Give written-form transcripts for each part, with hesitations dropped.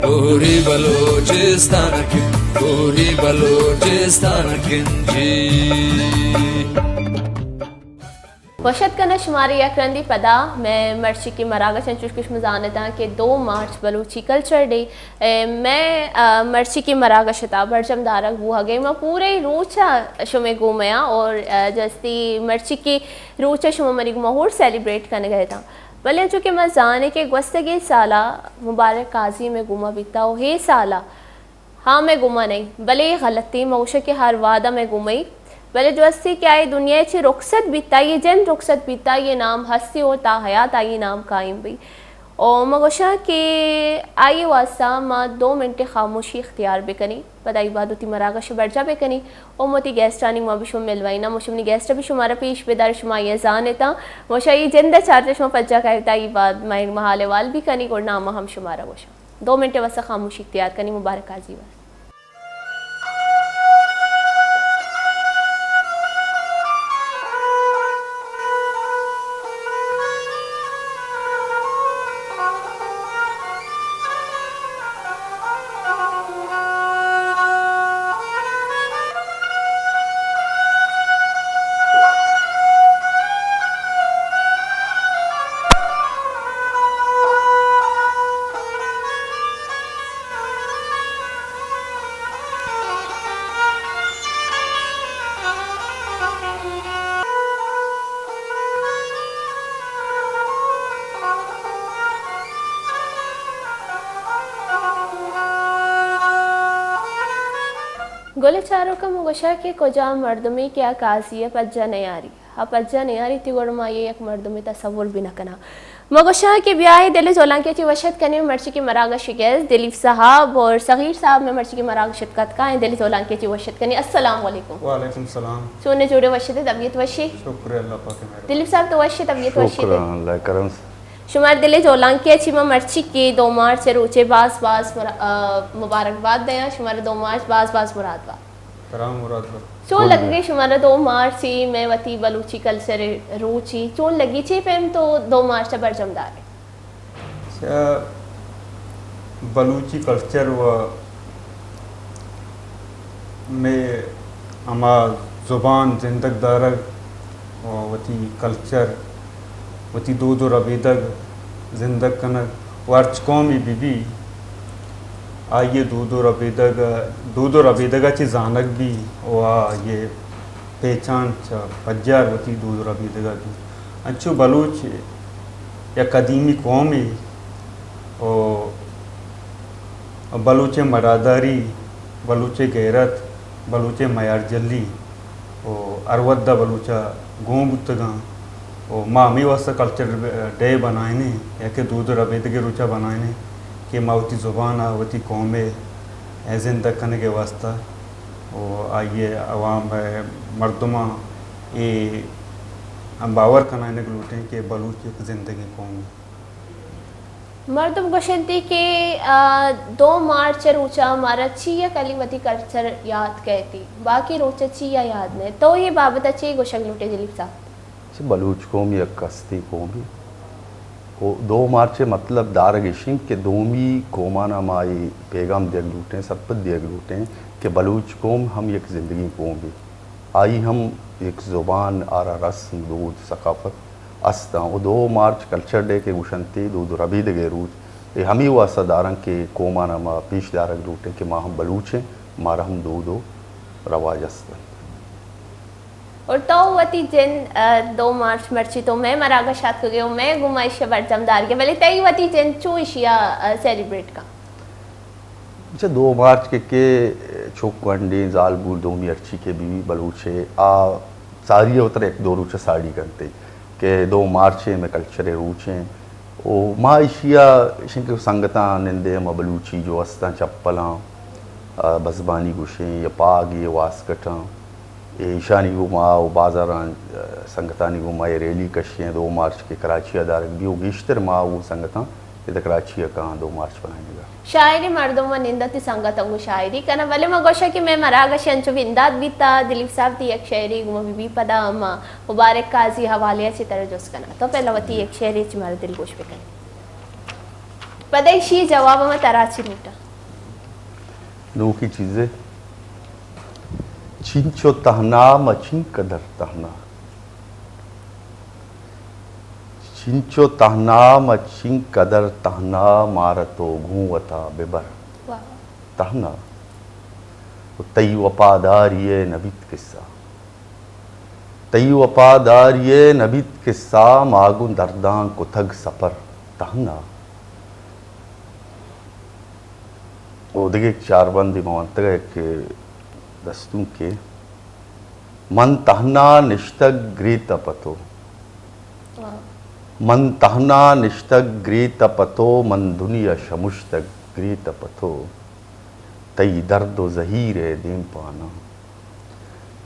गोरी बलोचिस्तान की गोरी बलोचिस्तान किंजी वशत कना शुमारी यकरंदी पदा मैं मर्ची की मरागा चंचुश मजानता के 2 मार्च बलूची कल्चर डे मैं मर्ची की मरागा शता बरजम दारक वो हगे मैं पूरे रूचा शुमे घूमया और जस्ती मर्ची की रूचा शुमा मरी महूर सेलिब्रेट करने गए था भले चूँकि मैं जाने के गुस्तगी साला मुबारक काजी में गुमा बीता हो हे साला हाँ मैं गुमा नहीं भले गलती मौशे के हर वादा में गुमई भले दोस्ती क्या ये दुनिया ची रुखसत बीता ये जन रुखसत बीता ये नाम हस्ती होता हयात आई नाम कायम भी और मगोशा के आई वास्ता माँ 2 मिनट खामोशी इख्तियार बेकनी पदाई बाद होती मरागा शबरजा बेकनी और मोती गेस्ट आनी माँ भी शुम मिलवाई ना मुशमनी गेस्ट भी शुमारा पेश बेदार शुमा ये जानेता मोशा ये जिंदा चारते शुमा पज्जा कहता ये बाद माँ महाले वाल भी कनी और नामा हम शुमारा मोशा 2 मिनट वास्ता खामोशी इख्तियार कनी मुबारक आजी वास्ता गोले चारों का मुगशा के कोजा मर्दमी क्या काजी है पज्जा नहीं आ रही हाँ पज्जा नहीं आ रही थी गोड़ माँ ये एक मर्दमी तस्वुर भी न कना मगशा के ब्याह दिल्ली जोलां के वशत करने में मर्ची की मरागा शिकैस दिलीप साहब और सगीर साहब में मर्ची की मरागा शिरकत का है दिल्ली जोलां के वशत करने अस्सलाम वालेकुम वालेकुम सलाम सोने जोड़े वशत तबीयत वशी शुक्र अल्लाह पाक मेहरबान दिलीप साहब तो वशी तबीयत वशी शुक्र अल्लाह करम शुमार दिले जोलां के अच्छी माँ मर्ची की 2 मार्च से रोचे बास बास मुबारकबाद दया शुमार 2 मार्च बास बास मुरादबाद चोन लग गई शुमारा 2 मार्च से मैं वती बलूची कल्चर रूची चोन लगी ची फेम तो 2 मार्च से बरजमदार है बलूची कल्चर व में हमा ज़ुबान जिंदग दारग वती कल्चर वती दो रबीदग जिंदग कनक वर्च कौमी बीबी आइए दूध और अबीदगा ची जानक भी वा ये पहचान पज्जार वती दूध और अबीदगा भी अच्छु बलूच या कदीमी कौमी और बलूच मरादारी बलूच गैरत बलूच मयार जल्ली और अरवद्दा बलूचा गोंबुतगा और मामी वास्ता कल्चर डे बनाए या कि दूध और अबीदगे रुचा बनाए कि मावती ज़ुबान आवती कौमें ऐज़न तक करने के वास्ता और आइए आवाम मर्दमा ये हम बावर कराने के लूटें कि बलूच एक ज़िंदगी कौम मर्दम गोशंती के 2 मार्च रोचा हमारा ची या कलीमती कल्चर याद कहती बाकी रोचा ची या याद नहीं तो ये बाबत अच्छी गोशंग लूटे दिलीप साहब बलूच कौम या कस्ती कौमी 2 मार्च मतलब दारगिशिंग के दोमी कौमाना माई पैगाम दिया लूटें सबत दिया लूटें कि बलूच कौम हम एक ज़िंदगी कौम भी आई हम एक ज़ुबान आरा रस्म दूध सकाफ़त अस्ता और 2 मार्च कल्चर डे के गुशंती दूध रबीद के रूज ये हम ही वास्ता दारंग के कौमाना मा पीश दारग लूटें कि माँ हम बलूचें मारा हम दूधो रवाज अस्ता और तो वती जिन 2 मार्च मर्ची तो मैं मरागा शाद को गयो मैं गुमाइश बरजमदार के भले तई वती जिन चूशिया सेलिब्रेट का अच्छा 2 मार्च के छोकंडी जालबूर दोमी अर्ची के बीवी बलूचे आ सारी उतर एक 2 रूचे साड़ी करते के 2 मार्च में कल्चर रूचे ओ माँ इशिया इनके संगता निंदे म बलूची जो अस्ता चप्पलां बजबानी गुशें या पाग ये वास्कटां ईशानी गुमा बाजारान संगतानी गुमा ये रैली कशियाँ 2 मार्च के कराची अदारक भी गिश्तर माँ वो संगता ये कराची का 2 मार्च बनाएगा शायरी मर्दों में निंदती संगत अंगु शायरी करना वाले मगोशा कि मैं मरागा शंचो बिंदात बीता दिलीप साहब ती एक शायरी गुमा बीबी पदा अम्मा मुबारक काजी हवाले अच्छी तरह जोस करना तो पहला वती एक शायरी च मार दिल गोश पे करना पदेशी जवाब में तराची नीटा दो की चीजें चिंचो तहना मचिन कदर तहना चिंचो तहना मचिन कदर तहना मारतो घूवता बेबर वाह तहना तई वफादारिये नबीत किस्सा तई वफादारिये नबीत किस्सा मागुन दर्दां कुथग सपर तहना ओदगे चार बंदी मवंतगा के दस्तों के मन तहना निष्तग ग्रीत पतो वाह मन तहना निष्तग ग्रीत पतो मन दुनिया शमुष्तग ग्रीत पतो तई दर्दो जहीरे देम पाना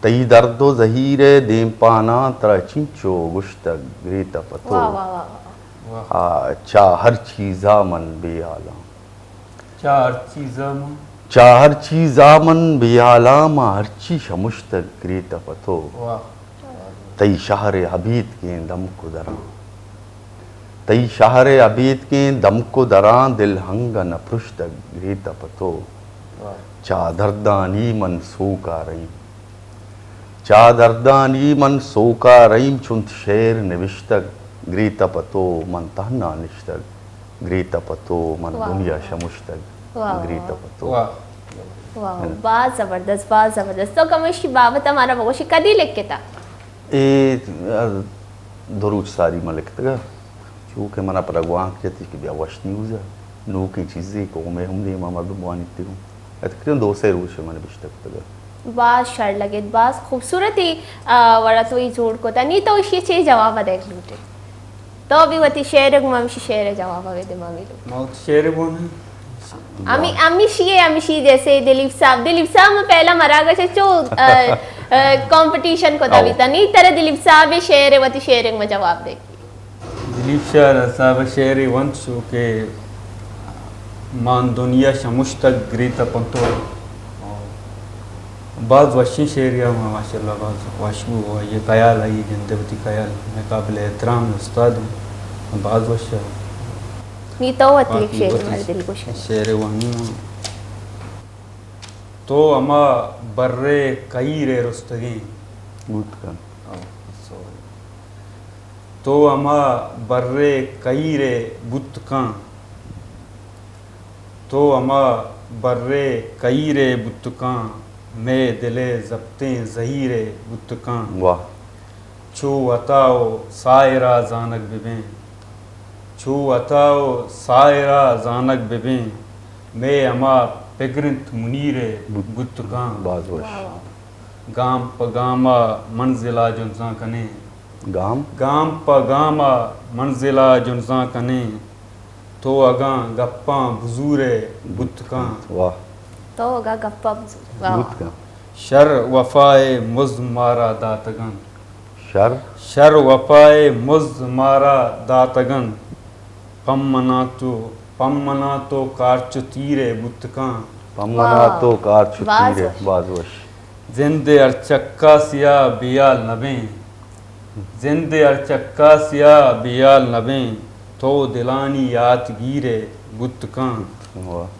तई दर्दो जहीरे देम पाना तरा चिंचो गुश्तग ग्रीत पतो वाह वाह वाह चा हर चीजा मन बेआला चार चीज़ा में चा हर चीजा मन बेआला मा हरची शमुश्तग ग्रीत पतो वाह तई शहर अबीद के दम को दरा तई शहर अबीद के दम को दरा दिल हंगन पृष्ठक ग्रीत पतो वाह चा दर्दानी मन सोका रही चा दर्दानी मन सोका रहीम चुंत शेर निविष्टक ग्रीत पतो मन तहना निष्तक ग्रीत पतो मन वाह। दुनिया शमुष्तक वाह, ग्रीत वाह। पतो वाह वाह बहुत जबरदस्त बहुत जबरदस्त तो कमशी बाबत हमारा बगोशी कदी लिख के था ए दरुज सारी मलिक तगा चूँकि मना पर अगवां कहती कि व्यावश न्यूज़ है नू की चीज़ें को मैं हम नहीं मामा दुबानी ती हूँ अतकरीबन 2 से रोज मैंने बिश्तक तगा बात शर लगे बात खूबसूरत ही वड़ा तो ही जोड़ को था नहीं तो इसी चीज जवाब देख लूटे तो अभी वती शेर मम्मी शेर जवाब आवे दे मामी लो मौत शेर बोने अमी शी जैसे दिलीप साहब में पहला मरागा चो कंपटीशन को तभी था नहीं तरह दिलीप साहब शेर वती शेर में जवाब दे दिलीप शाह साहब शेर वंश के मान दुनिया शमुश्तक ग्रीत पंतो बाद वशी शेरिया में माशाल्लाह बाद वाशू हुआ ये कयाल आई जिंदवती कयाल मैं काबिल एहतराम उस्ताद हूँ बाद वशा नहीं तो वती एक शेर मेरे दिल को शेर वही तो अमा बर्रे कई रे रुस्तगी गुट का तो अमा बर्रे कई रे बुतका तो अमा बर्रे कई रे बुतका मैं दिले जब्ते जहीरे बुतका वाह छू अताओ सायरा जानक बिबें छू अताओ सायरा जानक बिबें मैं अमा पिगरंत मुनीरे बुतका बाजवश गाम पगामा मंजिला जुनसा कने गाम पगामा मंजिला जुनसा कने तो अगा गप्पा बुजूरे बुतका तो वाह होगा गप्पा गुट का शर वफाए मुज मारा दातगन शर शर वफाए मुज मारा दातगन पम मना तो कारचु तीरे बुतका पमना तो कार छुट्टी रे बाजवश। बाजवश जिंदे अरचक्का सिया बियाल नबे जिंदे अरचक्का सिया बियाल नबे तो दिलानी याद गिरे बुतका वाह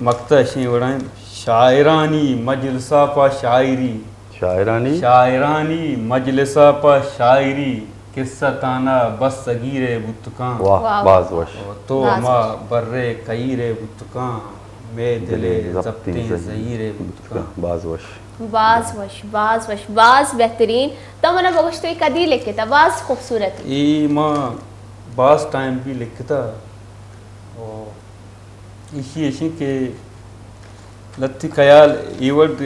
मकता शी वड़ाएं शायरानी मजलिसा पा शायरी शायरानी मजलिसा पा शायरी किस्सा ताना बस सगीरे बुतका वाह वाह, बाजवश तो बास अमा बर्रे कईरे बुतका मैं दिले जब्ते जहीरे बुतका बाजवश बास बेहतरीन तो मैंने बगोश तो कदी लिखे था बास खूबसूरत ई माँ बास टाइम भी लिखता और इसी इसी के लत्ती ख्याल इवट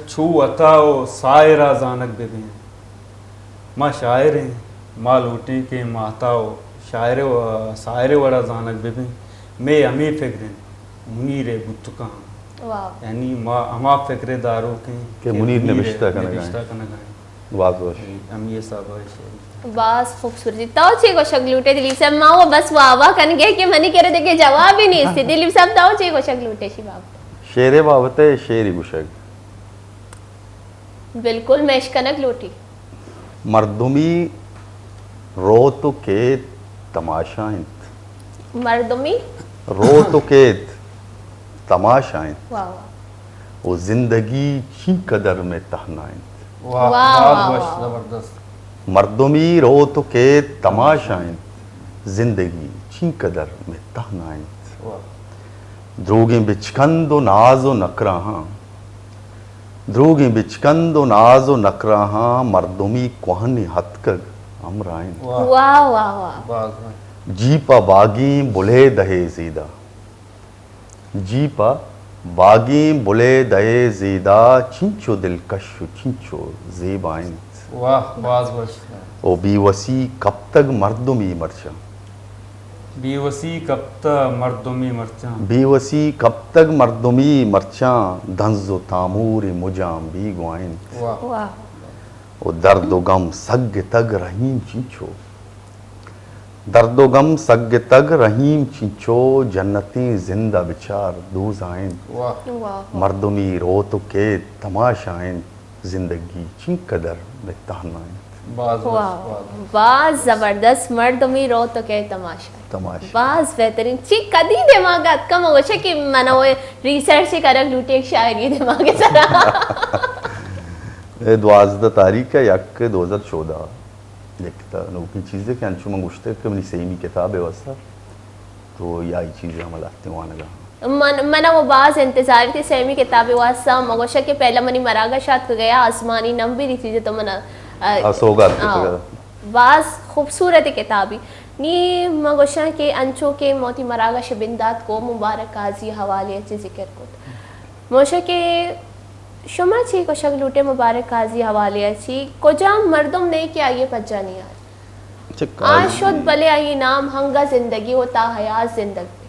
छू अताओ सायरा जानक बेबे माँ शायर हैं माँ लूटे के माताओ शायर सायरे वड़ा जानक बेबे मैं अमी फिक्र मुनीरे बुतका वाह यानी माँ अमा फिक्रे दारों के मुनीर ने रिश्ता का बाजवश अमी साहब है बास खूबसूरती ताऊ चे को शगलूटे दिलीप साहब माँ बस वाह कन गए कि मनी कह रहे थे कि जवाब ही नहीं इससे दिलीप साहब ताऊ चे को शगलूटे शी बाप शेरे बाबते शेरी गुशक बिल्कुल मैं इश्कनक लूटी मर्दुमी रोत के तमाशाइंत मर्दमी रो तो केत तमाशाइंत वाह वाह वो जिंदगी ची कदर में तहनाइंत वाह वाह, बहुत वाह, बहुत वाह। जबरदस्त। मर्दमी रो तो केत तमाशाइंत जिंदगी ची कदर में तहनाइंत वाह द्रोगे बिचकंदो नाजो नकराहा द्रोगे बिचकंदो नाजो नकराहा मर्दमी कोहनी हतकग अमराइन वाह वाह वाह वाह वाह जीपा बागी बुले दहे जीदा जीपा बागी बुले दहे जीदा चिंचो दिलकश चिंचो जेबाइन वाह बहुत बहुत। ओ बीवसी कब तक मर्दमी मरचा बेवसी कब तक मर्दमी मरचा बेवसी कब तक मर्दमी मरचा धंजो तामूर मुजाम भी गुआइन वाह वाह ओ दर्दो गम सग तग रहीम चिंचो दर्दो गम सग तग रहीम चिंचो जन्नती जिंदा बिचार दूजाइन वाह वाह मर्दमी रो तो के तमाशाइन जिंदगी ची कदर में तहनाइन बहुत वाह बहुत। वाह जबरदस्त मर्दमी रो तो के तमाशा तमाशा बास बेहतरीन ची कदी दिमागात कम होशे की मना वो रिसर्च करक लूटे एक शायरी दिमागे सरा 12 तारीख है यक 2014 लिखता नौकी चीज़ें कि अंशुमा गुश्ते कि मनी सही किताब है वैसा तो यही चीज़ें हम लाते हैं वहाँ मना वो बाज इंतजार थी सेमी किताबी वासा मगोशा के पहला मनी मरागा शाद को गया आसमानी नम भी थी तो मना सौगात बाज खूबसूरत किताबी नी मगोशा के अंचो के मोती मरागा शबिंदात को मुबारक काजी हवाले अच्छे जिक्र को मोशा के शुमा छी को शक लूटे मुबारक काजी हवाले अच्छी कोजा मर्दम नहीं कि आइए पज्जा नहीं आज शुद्ध भले आई नाम हंगा जिंदगी होता हयात जिंदगी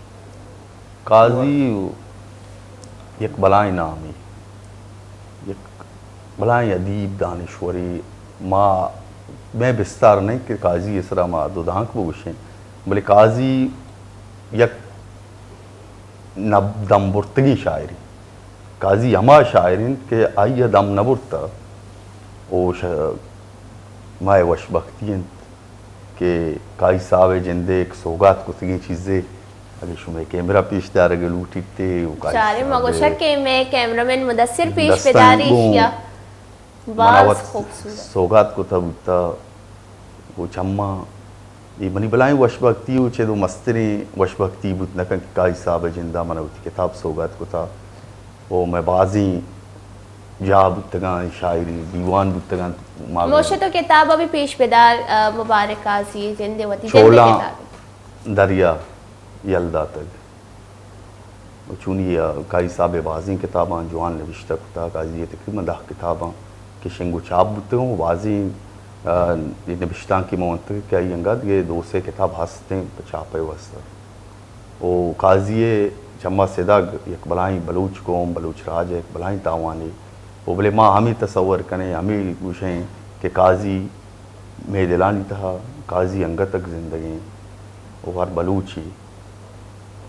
काजी एक बलाई नामी एक बलाई अदीब दानिश्वरी माँ मैं बिस्तार नहीं कि काजी इसरा माँ दुधांक वो गुशें बोले काजी यक दम बुर्तगी शायरी काजी हमा शायरीन के आई दम नबुरता ओ माए वश बख्तियन के काई सावे जिंदे एक सौगात को तगी चीज़ें अगर शुमे कैमरा पेश दार अगर लूटीते चारे मगोशा के मैं कैमरामैन मुदस्सिर पेश पेदारी या बास खूबसूरत सौगात को तब ता वो चम्मा ये मनी बलाई वशभक्ति उचे तो मस्तरी वशभक्ति बुत नकन का हिसाब जिंदा मना उती किताब सौगात को था वो मैं बाजी जा बुतगा शायरी दीवान बुतगा मोशे तो किताब अभी पेश पेदार मुबारक काजी जिंदे वती चोला दरिया यल्दा तक वो चुनी काई साहब बाजी किताबां जवान नविश्ता कुता काजी तकरीबन 10 किताबां के शिंगु चाप बुते हूँ बाजी नविश्ता की मोहत क्या यंगद ये 2 से किताब हंसते चापे वस्तर वो काजी जम्मा सिदाग एक बलाई बलूच कौम बलूच राज एक बलाई तावानी वो बोले माँ हमें तस्वर करें हमें पूछें कि काजी में दिलानी था काजी अंग तक जिंदगी वो हर बलूची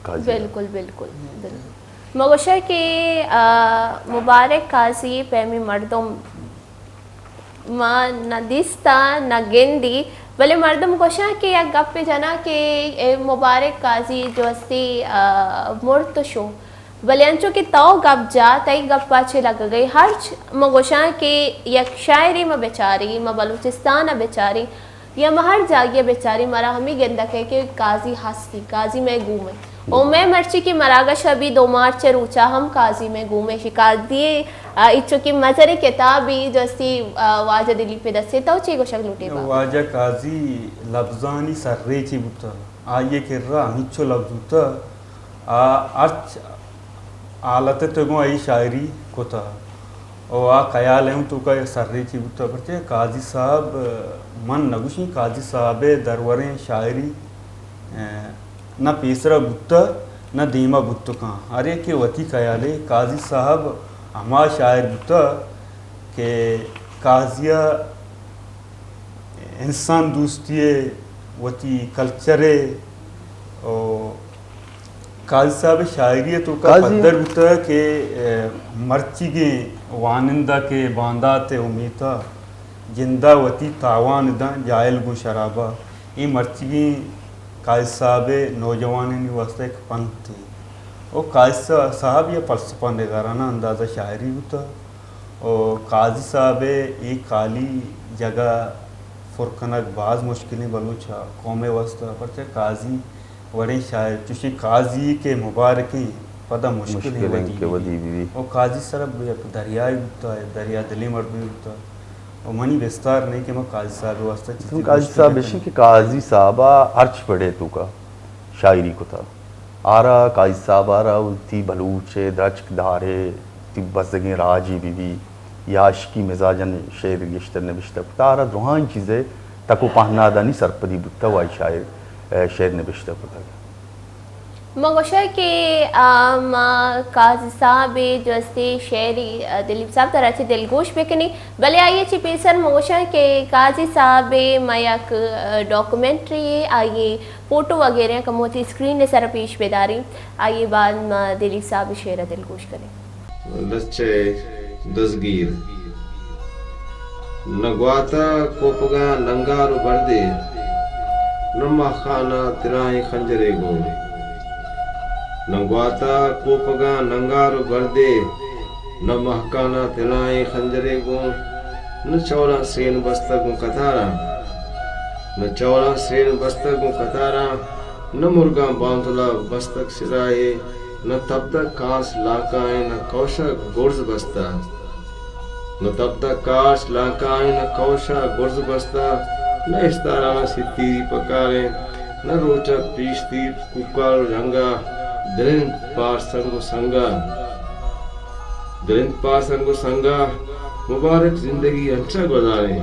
बिल्कुल बिल्कुल बिल्कुल मगोशा के मुबारक काजी पैमी मर्दम माँ न दिस्ता न गिंदी भले मर्दम कोशा के या गप पे जाना के मुबारक काजी जो अस्ती मुर्त शो भले अंचो के ताओ गप जा तई गप पाछे लग गई हर मगोशा के यक शायरी में बेचारी म बलूचिस्तान बेचारी या महर जागिए बेचारी मरा हमी गेंदा कह के काजी हंसती काजी में घूमे ओ मैं मर्ची की मरागा शबी 2 मार्च रूचा हम काजी में घूमे शिकार दिए इच्छो की मजरी किताब भी जस्ती वाजा दिली पे दसे तो ची को शक लूटे वाजा काजी लफ्जानी सर्रे ची बुता आये किर्रा हिच्चो लफ्जुता अर्च आलत तगो आई शायरी कोता और आ ख्याल है तो का सर्रे ची बुता परचे काजी साहब मन नगुशी काजी साहब दरवरे शायरी न पेसरा बुत्ता न दीमा बुत्त का अरे के वती ख्याल है काजी साहब हमा शायर बुत्ता के काजिया इंसान दोस्ती वती कल्चरे और काजी साहब शायरी तो का पदर बुत्ता के मर्ची के वानिंदा के बांदाते उमीता जिंदा वती तावान दा जायल गो शराबा ये मर्ची काज साहब नौजवान वास्ते एक पंथ थी। और काज साहब ये फलसफा निगाराना अंदाज़ा शायरी होता। और काजी साहब एक काली जगह फुरकनक बाज़ मुश्किलें बलूचा कौमे वास्ता पर काजी वड़े शायर चुशी काजी के मुबारकी पता मुश्किल है वदी भी। और काजी सरब दरिया होता है, दरिया दिली मरबी होता है। और मनी विस्तार नहीं कि मैं काजी साहब वास्ता काजी साहब बेशी कि काजी साहबा अर्च पढ़े तू का शायरी को था आरा काजी साहब आरा उती बलूचे दचक धारे तिब्बतगे राजी बीवी याश की मिजाजन शेर यश्तर नबिश्ता तारा रुहान चीज़ें तको पहना दानी सरपदी बुत्ता वाई शायर शेर नबिश्ता को था मगोशा के काजी साहब जस्ते शेरी दिलीप साहब तरह से दिलगोश बेकनी भले आइए चिपेसर मगोशा के काजी साहब मयक डॉक्यूमेंट्री आइए फ़ोटो वगैरह का मोती स्क्रीन ने सर पेश बेदारी आइए बाद में दिलीप साहब शेर दिलगोश करें। लच्चे दसगीर नगवाता कोपगा नंगारू बर्दे नम्मा खाना तिराए खंजरे गो नगवाता कोपगा नंगारू बर्दे न महकाना तिलाए खंजरे गो न चौड़ा सेन बस्तक कतारा न चौड़ा सेन बस्तक कतारा न मुर्गा बांधला बस्तक सिराए न तब तक काश लाकाए न कौशा गुर्ज बस्ता न तब तक काश लाकाए न कौशा गुर्ज बस्ता न इस्ताराना सित्तीरी पकारे न रोचा पीश्ती कुकार रंगा दिलिन पार संगो संगा मुबारक जिंदगी अच्छा गुजारे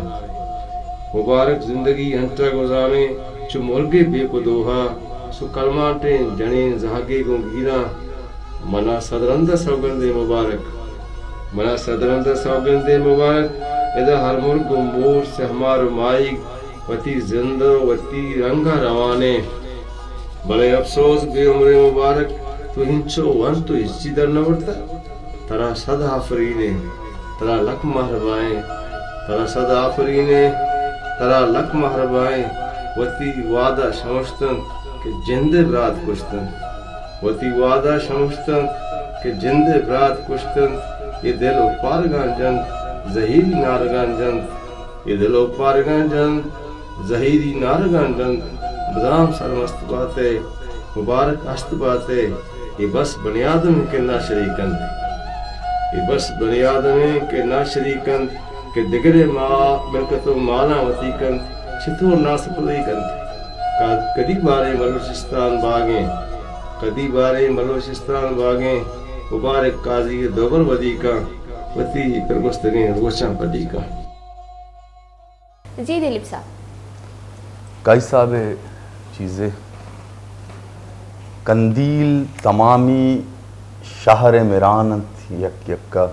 मुबारक जिंदगी अच्छा गुजारे चु मुर्गे बेकुदोहा सु कलमाटे जने जहागे गो गीरा मना सदरंद सौगंदे मुबारक इधर हर मुर्ग मोर से हमारो माइक वती जिंदो वती रंगा रवाने बड़े अफसोस बे उम्रे मुबारक तू हिंचो वन तो इसी दर न उड़ता तरा सदा आफरीने तरा लक महरबाए तरा सदा आफरीने तरा लक महरबाए वती वादा शमस्तन के जिंदे रात कुश्तन वती वादा शमस्तन के जिंदे रात कुश्तन ये दिलो पारगान जन जहीरी नारगान जन ये दिलो पारगान जन जहीरी नारगान जन बदाम सरमस्त बाते मुबारक अस्त बाते ये बस बनियादम के ना शरीकन ये बस बनियादम के ना शरीकन के दिगरे माँ मिलकतो माला वतीकन छितो नासपलीकन कदी बारे बलोचिस्तान बागे मुबारक काजी दोबर वदी का वती प्रगुस्तने रोचा पदी का। जी दिलीप साहब काजी साहब चीज़ें कंदील तमामी शहर मिरानत यक यक्का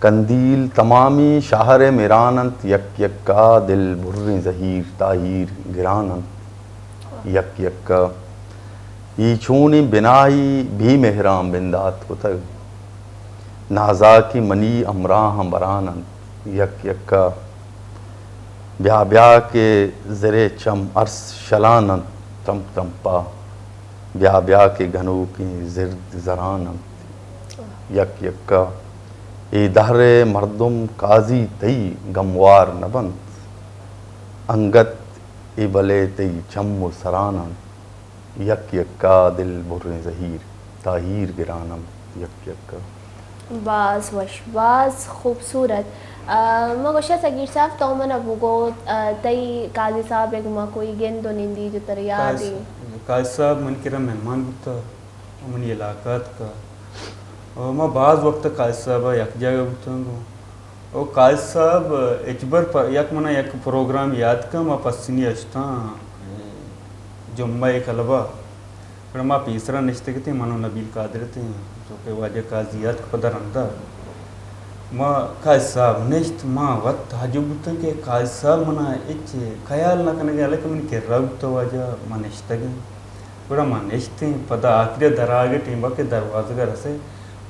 कंदील तमामी शहर मिरानत यक यक्का दिल बुर्र जहीर ताहीर गिरानत यक यक्का ये चूनी बिनाई भी मेहराम बिंदात को तक नाजा की मनी अमरा हम बरानत यक यक्का ब्या ब्या के ज़रे चम अर्स शलानत तम तम्पा ब्या ब्या के घनों की जिर्द जरानत यक यक्का ए दहरे मर्दुम काजी तई गमवार नबंत अंगत ए बले तई चम सरानन यक यक्का दिल बुर्र जहीर ताहीर गिरानम यक यक्का बाज वशबाज खूबसूरत मगोशा सगीर साहब तो मन अबुगो तई काजी साहब एक मा कोई गेंद दो निंदी जो तरया दे काजी साहब मन के मेहमान होता मन इलाकात का और मैं बाज़ वक्त काजी साहब यक जगह होता और काजी साहब इजबर पर यक मना यक प्रोग्राम याद का मैं पसीनी अश्ता जुम्मा एक अलवा पर माँ पीसरा निश्ते के थे मनो नबील कादर थे जो कि वाजे काजियात को पदर अंदा माँ काजी साहब निश्त माँ वत ताजुब तो के काजी साहब मना इच ख्याल ना करने के अलग मन के रब तो वाजा माँ निश्ते के पूरा माँ निश्ते पता आखिरी दरागे टीम्बा के दरवाजे का रसे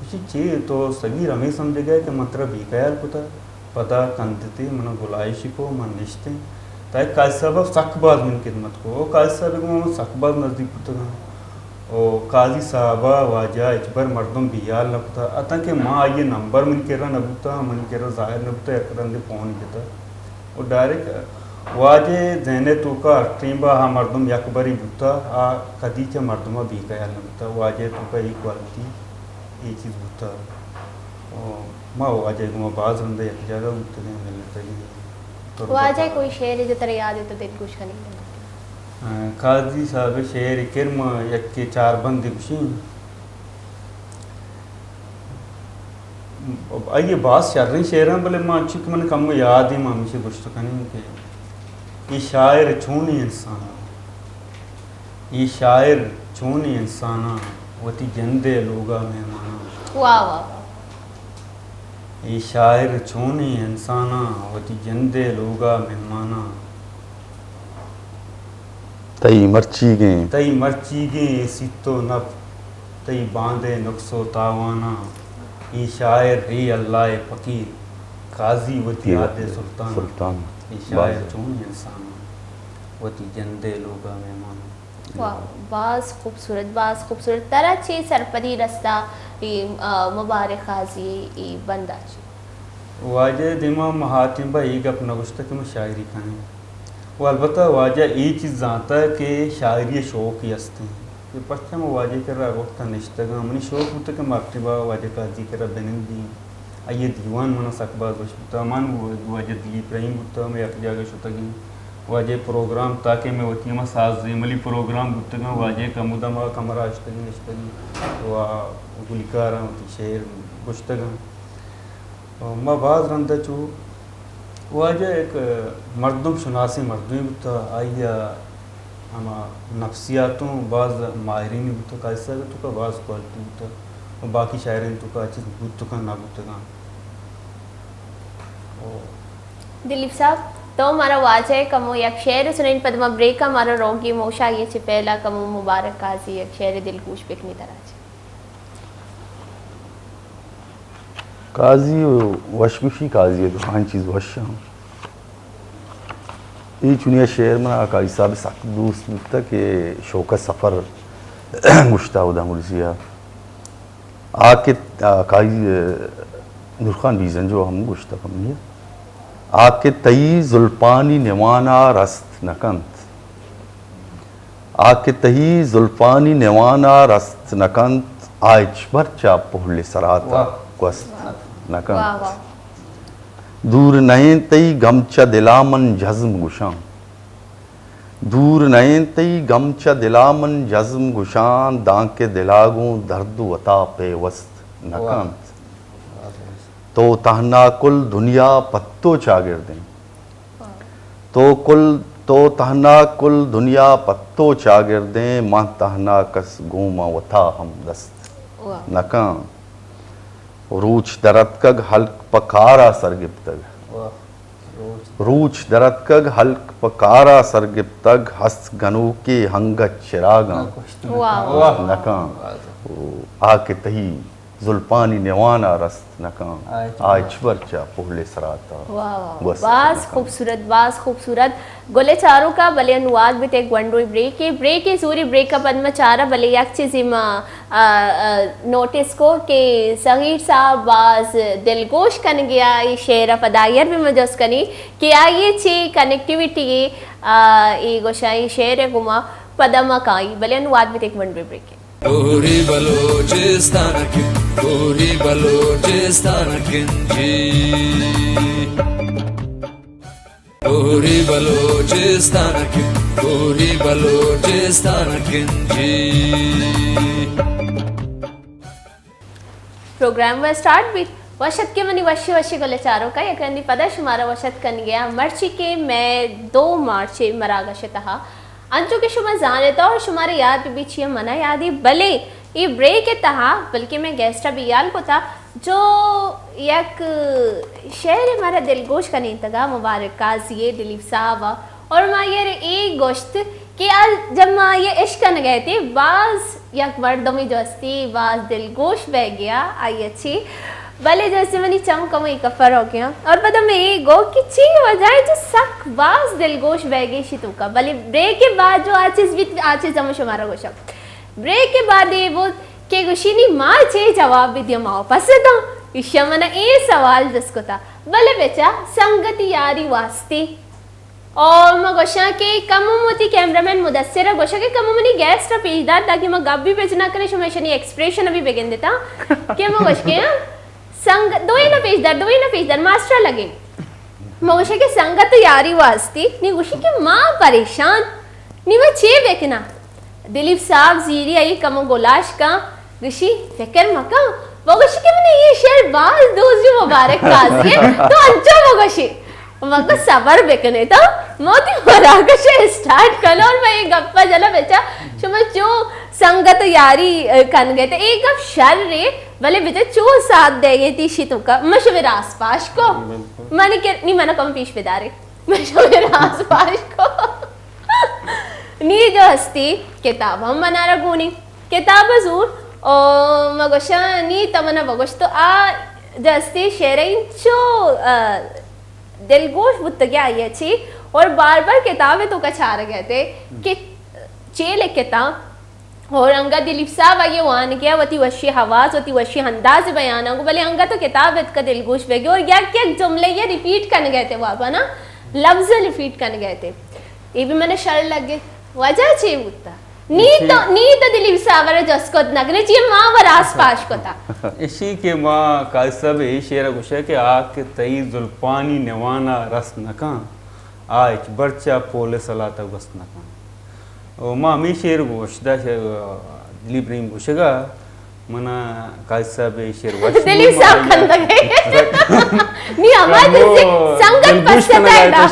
उसी चीज़ तो सगी रमी समझ गए कि मतलब भी ख्याल पुता पता कंधते मनो गुलाइशी को माँ निश्ते ताकि काज साहब सकबाज मन खिदमत को काज साहब को सकबाज नज़दीक पुतगा और काजी साहबा वाजा इचबर मर्दम बियाल नबता अतः के माँ आइए नंबर मन केरा नबूता मन केरा जाहिर नबूता एकरंदे फोन देता और डायरेक्ट वाजे जहने तो का ट्रीबा हा मर्दम यकबरी बुता आ कदी के मर्दमा भी कयाल नबूता वाजे तो का एक क्वालिटी ये चीज़ बुता और माँ वाजे को बाज रंदे एक जगह बुते ने मिलता है वाजे कोई शेर है जो तेरे याद है तो दिल खुश करेंगे काजी साहब शेर किरम एक के चार बंद खुशी आइए बात चल रही शेर बोले माँ अच्छी मन कम याद ही मामी से कुछ तो कहीं के ये शायर छोनी इंसान ये शायर छोनी इंसान वती जंदे लोगा मेहमाना वाह वाह ये शायर छोनी इंसान वती जंदे लोगा मेहमाना तई मर्ची गे सितो नफ तई बांधे नुक्सो तावाना ये शायर रे अल्लाह फकीर काजी वती आदे सुल्तान ये शायर चून इंसान वती जंदे लोगा मेहमान वाह बास खूबसूरत तरह चे सरपदी रस्ता ये मुबारक खाजी ये बंदा वाजे दिमा महातिम भाई गप नगुश्त के शायरी खाने वो अलबत्ता वाजा ये चीज़ जानता है कि शायरी शौक ही हंसते हैं ये पश्चिम वाजे कर रहा वक्त निश्तगा मनी शौक होता कि मकतबा वाजे काजी कर रहा बेनंदी आइए दीवान मना सकबाज होता मान वाजे दिलीप रहीम होता मैं एक जगह शुता कि वाजे प्रोग्राम ताकि मैं वती में साज मली प्रोग्राम बुतगा वाजे का मुदमा कमरा अश्तगी निश्तगी वाह गुलकारा होती शेर गुश्तगा माँ बाज रंदा चू वाजा एक मर्दम शुनासी मर्दम तो आइया हम नफ्सियातों बाज़ माहरीन तो कैसा तो का बाज़ क्वालिटी तो और बाकी शायरीन तो का अच्छी बुत तो का ना बुत का दिलीप साहब तो हमारा वाजा है कमो एक शेर सुनैन पदमा ब्रेक का हमारा रोगी मोशा ये चे पहला कमो मुबारक काजी एक शेर दिलकुश पिकनी तरह काजी वशकुशी काजी है तो खान चीज़ वश ये चुनिया शेर में काजी साहब सकदूस तक के शौक सफ़र मुश्ता उदा मुर्जिया आके काजी नूरखान बीजन जो हम गुश्ता कम है आके तई जुल्फानी निवाना रस्त नकंत आके तई जुल्फानी निवाना रस्त नकंत आज बर्चा पहुले सराता नकंत दूर नयन तई गमचा दिलामन जज्म गुशान दूर नयन तई गमचा दिलामन जज्म गुशान दांके दिलागू दर्द वता पे वस्त नकंत तो तहना कुल दुनिया पत्तो चागिरदें तो तहना कुल दुनिया पत्तो चागिरदें मां तहना कस गुमा वथा हम दस्त नकां रूच दरतकग हल्क पकारा सरगिप्तग रूच दरतकग हल्क पकारा सरगिप्तग हस्त गनु के हंगत चिरागा नकां आके तही जुल्फानी निवाना रस्त नकां आज वर्चा पहले सराता बास खूबसूरत गोले चारों का बले अनुवाद भी एक वनडोई ब्रेक है सूरी ब्रेक का पद्म चारा बले एक चीज़ नोटिस को कि सगीर साहब बाज दिलगोश कन गया ये शेर फदायर भी मजस कनी कि आइए चे कनेक्टिविटी ये गोशाई शेर है गुमा पदमा काई बले अनुवाद भी एक वनडोई ब्रेक है पूरी बलूचिस्तान की पूरी बलूचिस्तान किंजी पूरी बलूचिस्तान की पूरी बलूचिस्तान किंजी प्रोग्राम में स्टार्ट भी वशत के मनी वशी गोले चारों का यह करनी पदा शुमारा वशत कन गया मर्ची के मैं 2 मार्च मरागा शतहा अंचो के शुमा जानेता और शुमारे याद भी छिए मना यादी भले ये ब्रेक है तहा बल्कि मैं गेस्टा भी याल को था जो एक शेर हमारा दिलगोश का नहीं तगा मुबारक काजी दिलीप साहब और माँ ये एक गोश्त कि आज जब माँ ये इश्क न गए थे बाज एक मर्दमी जोस्ती बाज दिलगोश बह गया आई अच्छी भले जैसे मनी चम कम कफर हो गया और पता मैं एक गो कि ची वजह जो सक वास दिलगोश बैगे शितु का भले ब्रेक के बाद जो आचिस भी आचिस जम शुमारा गोशा ब्रेक के बाद ये वो के गुशीनी माँ चे जवाब भी दिया माँ पसंद ईशा मना ये सवाल जिसको था भले बेचा संगति यारी वास्ते और मैं गोशा के कमुमती कैमरामैन मुदस्सिर गोशा के कमुमनी गेस्ट रा पेजदार ताकि मैं गप भी बेचना करे शमेशनी एक्सप्रेशन अभी बेगन देता कि मैं गोश के संग दो ही ना पेजदार मास्टर लगे मैं गोशा के संगत यारी वास्ते नी गोशी के माँ परेशान नी मैं छे बेकना दिलीप साहब जीरी आई कमो गोलाश का ऋषि फिकर मका वो गोशी के मैंने ये शेर बाल दोस्त जो मुबारक काजी है तो अच्छा वो गोशी मगर सबर बेकने था मोती मराका से स्टार्ट करो और मैं एक गप्पा जला बेचा जो संगत यारी कन गए थे एक गप शर रे भले बेचे चो साथ दे गई थी शितु का मशविर आसपास को मैंने क्या नहीं मैंने कम पीछ बिदारे मशविर आसपास को नी जो हस्ती किताब हम बना रहा गुनी किताब जरूर और मगोशा नी तमना बगोश तो आ जस्ती शेरिंग चो दिलगोश बुत्तग्या ये छी और बार किताबें तो कछार गए थे कि चेले किताब और अंगा दिलीप साहब आइए वान किया वती वशी हवास वती वशी अंदाज बयान अंगो भले अंगा तो किताब का दिलगोश बेगे और क्या क्या जुमले ये रिपीट करने गए थे वहाँ ना लफ्ज रिपीट करने गए थे ये भी मैंने शर लगे वजह छे बुत्ता नी तो दिलीप साहब रे जसको नगरे ची मां वर आसपास को था इसी के माँ का सब यही शेर गुशा के आके तई जुल्पानी नवाना रस नका आज बर्चा पोले सलाता बस नका ओ माँ मी शेर गोशदा दिलीप प्रेम गुशगा मना का सब यही शेर वश दिलीप साहब खन लगे नी हमारे संगत पछता है ना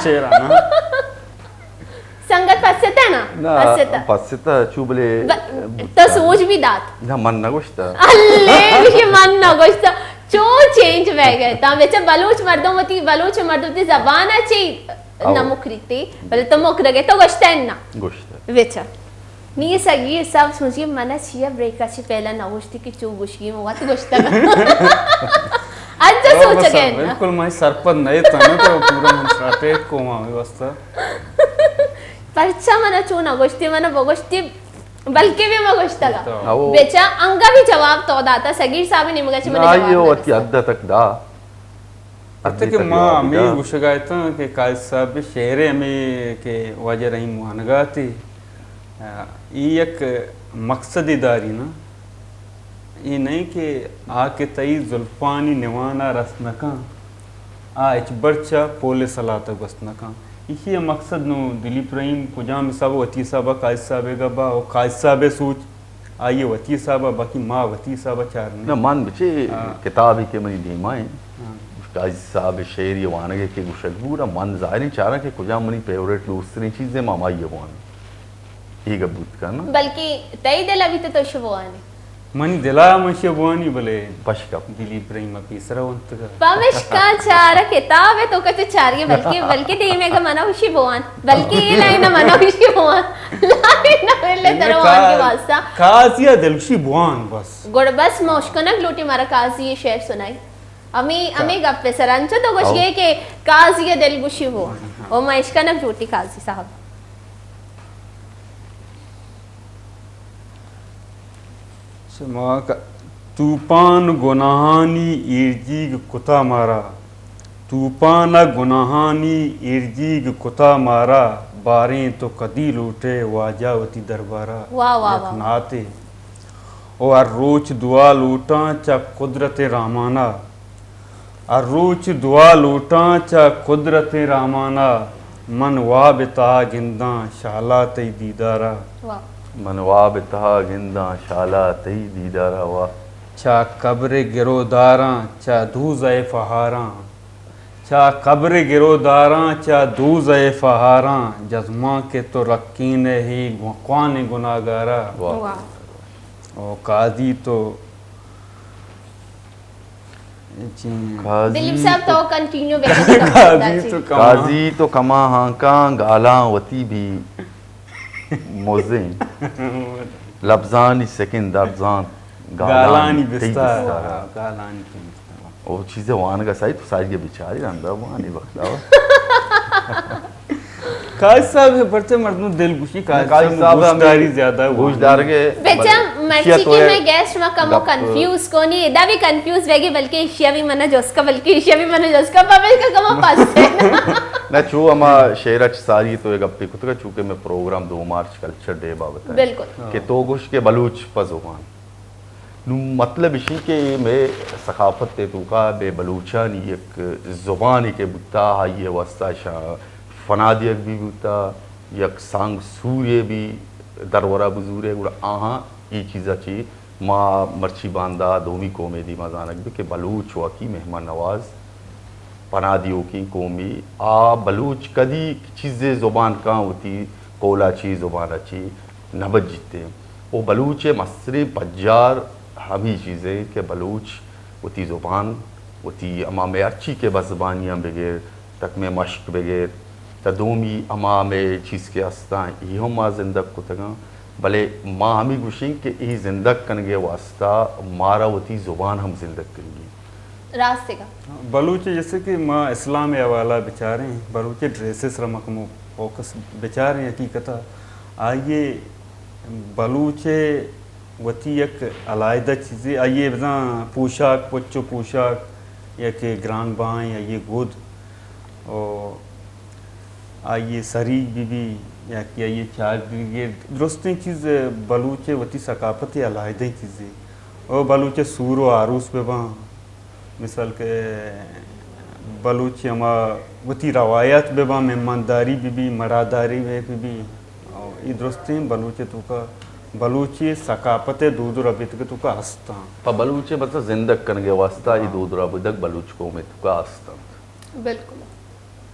संगत पछता है ना पछता चुबले तो सोच भी दात ना मन ना गोश्ता अल्ले ये मन ना गोश्ता चो चेंज वे गए ता बेचा बलूच मर्दों जबान अच्छी ना मुखरीते बल तो मुख लगे तो गोश्ता है ना गोश्ता बेचा नी सगी सब सोचिए मना छिया ब्रेक से पहला ना गोश्ती की चो गोशी में तो गोश्ता अच्छा सोच गए ना बिल्कुल मैं सरपंच नहीं था ना तो पूरा मन साथे को मां व्यवस्था परचा मना चूना गोश्ती मना बगोश्ती बल्कि भी मगोश्ता का बेचा अंगा भी जवाब तो दाता सगीर साहब ने मगच मने जवाब ये अति अद्दा तक दा अते के मां मैं गुशगाय था कि काज साहब शहरे में के वजह रही मुहनगा थी ये एक मकसदीदारी ना ये नहीं कि आके तई जुल्फानी निवाना रसनका आज बर्चा पोले सलाता बसनका इसी मकसद नो दिलीप रहीम कुजाम साहब वती साहब काज साहब गबा और काज साहब सूच आइए वती साहब बाकी माँ वती साहब चार ना मान बचे किताब ही के मनी धीमाए काज साहब शेर ये वानगे के गुशगूरा मन जाहिर चारा के कुजाम मनी फेवरेट दूसरी चीजें मामा ये वान ये गबूत का ना बल्कि तई दिल अभी तो शुभवानी मन दिला मशे बोनी भले पशका दिलीप रहीम अपीसरा वंत का पमिश का चारा किताब है तो कते चारिए बल्कि दे में का मना उशी बोवान बल्कि ये लाइन मना उशी बोवान लाइन ना ले दरवान के वास्ता काजिया दिलशी बोवान बस गुड़ बस मोशकनक लूटी मारा काजी ये शेर सुनाई अमी गप्पे सरंचो तो कुछ ये के काजी दिल गुशी बोवान ओ मशकनक लूटी काजी साहब तूफान गुनाहानी इर्जीग कुता मारा तूफान गुनाहानी इर्जीग कुता मारा बारें तो कदी लूटे वाजावती दरबारा वाह वाह वाह नाते और रोच दुआ लूटा चा कुदरत रामाना और रोच दुआ लूटा चा कुदरत रामाना मन वा बिता गिंदा शाला तई दीदारा वाह मनवा बिता गिंदा शाला तई दीदारा वा चा कब्र गिरोदारा चा दूज़े फहारा चा कब्र गिरोदारा चा दूज़े फहारा जज्मा के तो रकीन ही कौन गुनागारा वाह और काजी तो दिलीप साहब तो कंटिन्यू काजी तो कमा हांका गाला वती भी मोज़े लफ्ज़ानी सेकंड दर्जान गालानी बिस्तार गालानी के वो चीज़ें वान का सही तो साइड के बिचारी रंदा वहाँ नहीं बखलावा काज साहब है बड़ते मर्दों दिल गुशी काज साहब गोश्तदारी ज्यादा है गोश्तदार के बेचा मर्ची की तो मैं गेस्ट में कमो कंफ्यूज को नहीं इदा भी कंफ्यूज वेगी बल्कि एशिया भी मना जोस्का बल्कि एशिया भी मना जोस्का बाबे का कमो पास है ना चू अमा शेर अच सारी तो एक अपनी कुछ का चूंकि मैं प्रोग्राम 2 मार्च कल्चर डे बाबत है बिल्कुल कि तो गुश के बलूच पजुबान नु मतलब इसी के मैं सकाफत ते तो का बे बलूचानी एक जुबानी के बुता ये वस्ता शाह फनादियक भी बुता यक सांग सूर्य भी दरवरा बुजूरे गुड़ा आहा ये चीज़ा ची माँ मर्ची बांदा दोमी कौमेदी मजानक भी के बलूच वाकी मेहमान नवाज पनादियों की कौमी आ बलूच कदी चीज़ें ज़ुबान कहाँ होती कोला ची ज़ुबान अच्छी नबज जीते वो बलूच मसरे पज्जार हम ही चीज़ें के बलूच होती ज़ुबान होती अमा में अच्छी के बज़बानियाँ बगैर तक में मश्क बगैर तदोमी अमा में चीज़ के अस्ता यो माँ जिंदग को तगा भले माँ हमी गुशिंग के ई जिंदग कनगे वास्ता मारा होती ज़ुबान हम जिंदग करेंगी रास्ते का बलूचे जैसे कि माँ इस्लाम या वाला बेचारे हैं बलूचे ड्रेसेस रमक मो फोकस बेचारे हकीकता आइए बलूचे वती एक अलायदा चीज़ें आइए बजा पोशाक पोचो पोशाक या के ग्रान बाँ या ये गोद और आइए सरी बीबी या कि आइए चार ये दुरुस्तें चीज़ बलूचे वती सकाफत अलायदा चीज़ें और बलूचे सूर व आरूस पे वहाँ मिसाल के बलूच हमा वती रवायत बेबा मेहमानदारी भी मरादारी में भी और ये दुरुस्तें बलूचे तो का बलूची सकाफत दूध रबित के तो का हस्ता पर बलूचे मतलब जिंदग कनगे वास्ता ये दूध रबदक बलूच को में तो का हस्ता बिल्कुल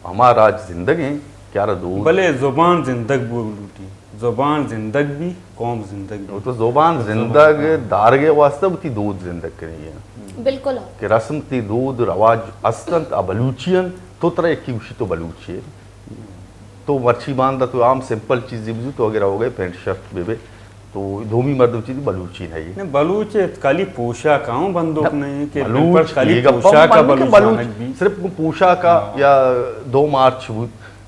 हमारा आज जिंदगी क्या दूध भले जुबान जिंदग बोलूटी जुबान जिंदग भी कौम जिंदग वो तो जुबान जिंदग दारगे वास्ता उती दूध जिंदग करी है बिल्कुल कि रस्म ती दूध रवाज अस्तंत बलूचियन तो तरह की उसी तो बलूची है तो मर्ची बांधा तो आम सिंपल चीज़ बुझू तो अगर हो गए पैंट शर्ट बेबे तो धोमी मर्द चीज बलूची नहीं नहीं बलूच खाली पोशाक आऊं बंदूक नहीं कि बलूच खाली ये पोशाक का बलूच बलूच सिर्फ पोशाक का या 2 मार्च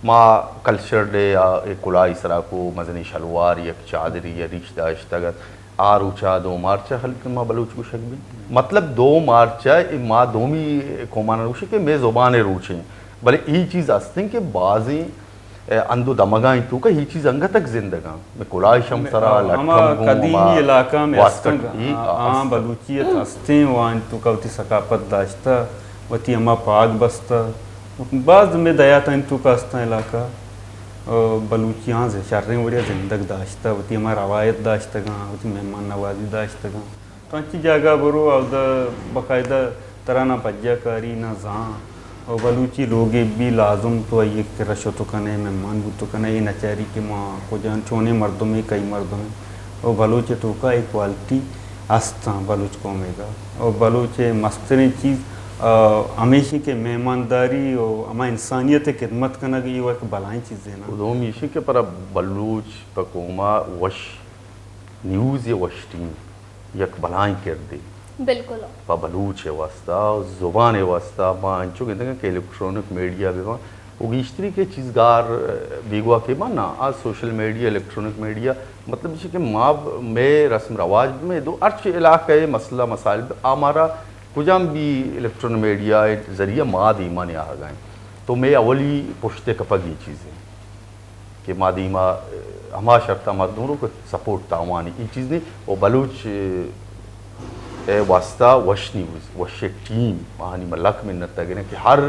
माँ कल्चर डे या एक कुलाई सरा को मजनी शलवार या चादरी या रिश्ता इश्तगत आर ऊँचा 2 मार्च हल्के माँ बलूच को शक भी मतलब 2 मार्च माँ दोमी कोमान रूशे के मैं ज़ुबान रूचे भले ये चीज़ अस्तें के बाजी अंदो दमगाई तू का ये चीज़ अंग तक जिंदगा मैं कुलाई शमसरा लटकम कदीमी इलाका में हाँ बलूचियत अस्तें वान तू का उती सकाफत दाश्ता वती अमा पाग बस्ता बाज में दया तन तू का अस्ता इलाका बलूचियाँ से शर्रें बढ़िया जिंदग दाश्ता वती अमा रवायत दाश्ता गा वती मेहमान नवाजी दाश्ता गा तो अच्छी जगह बरो अवदा बाकायदा तराना पज्जाकारी ना जहाँ और बलूची लोग भी लाजुम तो ये रशो तो कने मेहमान बुत तो कने ये नचारी के माँ को जान छोने मर्दों में कई मर्दों में और बलूच तो का एक क्वालिटी आस्था बलूच कौमेगा और बलूच मस्तरी चीज़ हमेशा के मेहमानदारी और हमारा इंसानियत खिदमत करना की ये एक भलाई चीज़ है ना दो मीशी के पर बलूच पकोमा वश न्यूज़ ये वश टीम यक भलाई कर दे बिल्कुल पा बलूच है वास्ता ज़ुबान है वास्ता माँ अंचो कहते हैं कि इलेक्ट्रॉनिक मीडिया भी वहाँ उगीश्तरी के चीज़गार बीगवा के माँ ना आज सोशल मीडिया इलेक्ट्रॉनिक मीडिया मतलब जैसे कि माँ में रस्म रवाज में दो अर्च इलाके मसला मसाइल हमारा कुजाम भी इलेक्ट्रॉनिक मीडिया ज़रिए माँ ने आ गए तो मैं अवली पुश्ते कपग ये चीज़ें कि मादीमा हमारा शर्ता मजदूरों को सपोर्ट तावानी ये चीज़ नहीं और बलूच वास्ता वश न्यूज़ वश टीम वहाँ मलक में नतगने कि हर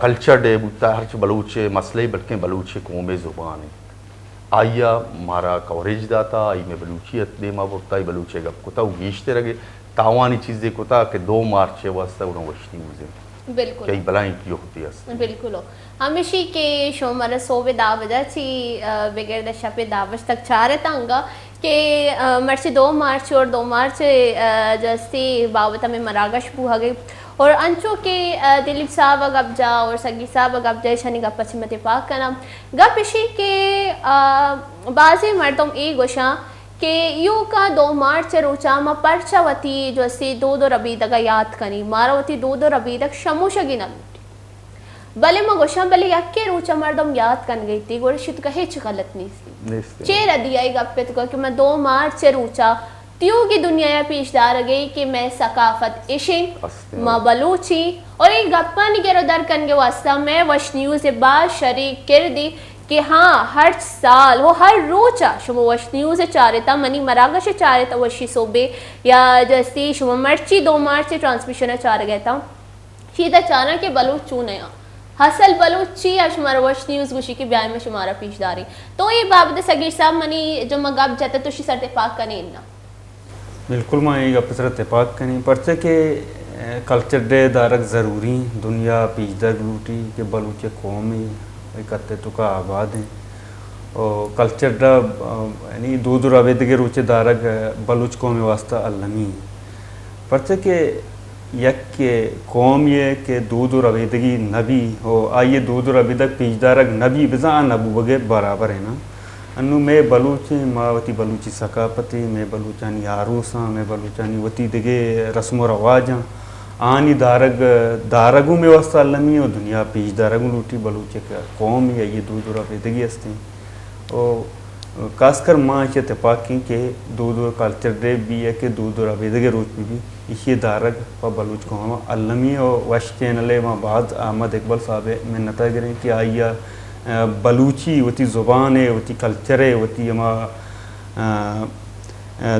कल्चर डे बुता हर बलूचे मसले बल्कि बलूचे कौमे ज़ुबान है आइया मारा कवरेज दाता आई में बलूचियत दे माँ बुता बलूचे गप कुता उगीशते रगे तावानी चीज़ें कुता कि 2 मार्च वास्ता उन्होंने वश न्यूज़ है बिल्कुल कई बलाई की होती है बिल्कुल हमेशा के शो मर सोवे दावजा छी बगैर दशा दावज तक चाह रहे तंगा कि मर्ची 2 मार्च और 2 मार्च जैसे बाबत में मरागश पूहा गई और अंचो के दिलीप साहब गब्जा और सगी साहब गब्जा शनि गप पश्चिमते पाक का नाम गप इसी के बाजी मर्दम ए गोशा कि यू का 2 मार्च रोचा मा परचावती जो सी दो रबी दगा याद कनी मारावती दो रबी दग शमूशगी न भले म गोशा भले यक्के रोचा मर्दम याद कन गई थी गोरे शित कहे गलत नहीं सी चेर दिया गप्पे तो कि मैं 2 मार्च रोचा त्यों की दुनिया पेशदार गई कि मैं सकाफत इशिंग माँ बलूची और एक गप्पा नहीं करो दर कन के वास्ता मैं वश न्यूज़ बाद शरीक कर दी कि हाँ हर साल वो हर रोचा शुभ वश न्यूज़ चारेता मनी मरागा से चारेता वशी सोबे या जैसी शुभ मर्ची 2 मार्च से ट्रांसमिशन चार गया था शीता चाना के बलूच चू नया हसल बलूची अशुमार वश न्यूज़ गुशी की ब्याह में शुमारा पेशदारी तो ये बाबत सगीर साहब मनी जो मगाब जाता तो शी सरते पाक कने ना बिल्कुल मैं ये अपसर इतफाक कनी परचे के कल्चर डे दारक ज़रूरी दुनिया पीजदर लूटी के बलूचे कौमी इकत्ते तो का आबाद हैं और कल्चर डा यानी दूध रवेद के रूचे दारक बलूच कौमी वास्ता अल्लमी परचे के यक के कौम ये के दूध रवेदगी नबी हो आइए दूध रवेदक पीजदारक नबी बिजा नबू बगे बराबर है ना अनु मैं बलूची मावती बलूची सकापति मैं बलूचानी आरूसा मैं बलूचानी वती दिगे रस्म व रवाजा आनी दारगू में वस्ता लमी और दुनिया पीछ दारगू लूटी बलूचे का कौम या ये दूध और बेदगी हस्ती और खासकर माँ के तपाकी के दूध और कल्चर डे भी है कि दूध और बेदगे रोज भी इसी दारग व बलूच कौम अल्लमी और वश चैनल वहाँ बाद अहमद इकबाल साहब में नता गिरें कि आइया बलूची वती ज़ुबान है वती कल्चर है वती हमा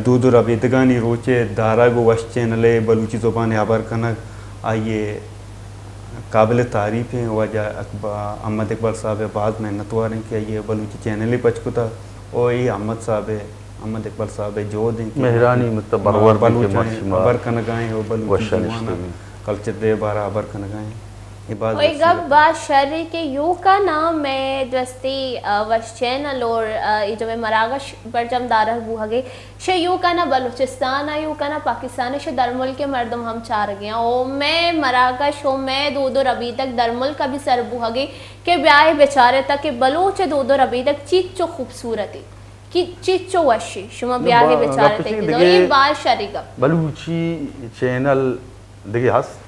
दूध और अबेदगानी रोचे दारा गो वश चैनल है बलूची ज़ुबान आबर कनक आइए काबिल तारीफ़ हैं वजह अहमद इकबाल साहब बाद में नतवार हैं कि ये बलूची चैनल ही पचकुता और ये अहमद साहब है अहमद इकबाल साहब है जो दें मेहरानी मतलब बरवर अबर कनक आए और बलूची कल्चर दे बारा अबर कनक आए वही गब बात शर्री के यू का नाम मैं जस्ती वश चैनल और ये जो मैं मरागश बरजम दारह बुहगे शे यू का ना बलूचिस्तान है यू का ना पाकिस्तान शे दरमुल के मर्दम हम चार गया ओ मैं मरागश हो मैं दो रबी तक दरमुल का भी सर बुहगे के ब्याह बेचारे तक के बलूच दो रबी तक चीज चो खूबसूरती कि चीज चो वशी शुमा ब्याह बेचारे तक तो ये बात शर्री गब बलूची चैनल देखिए हस्त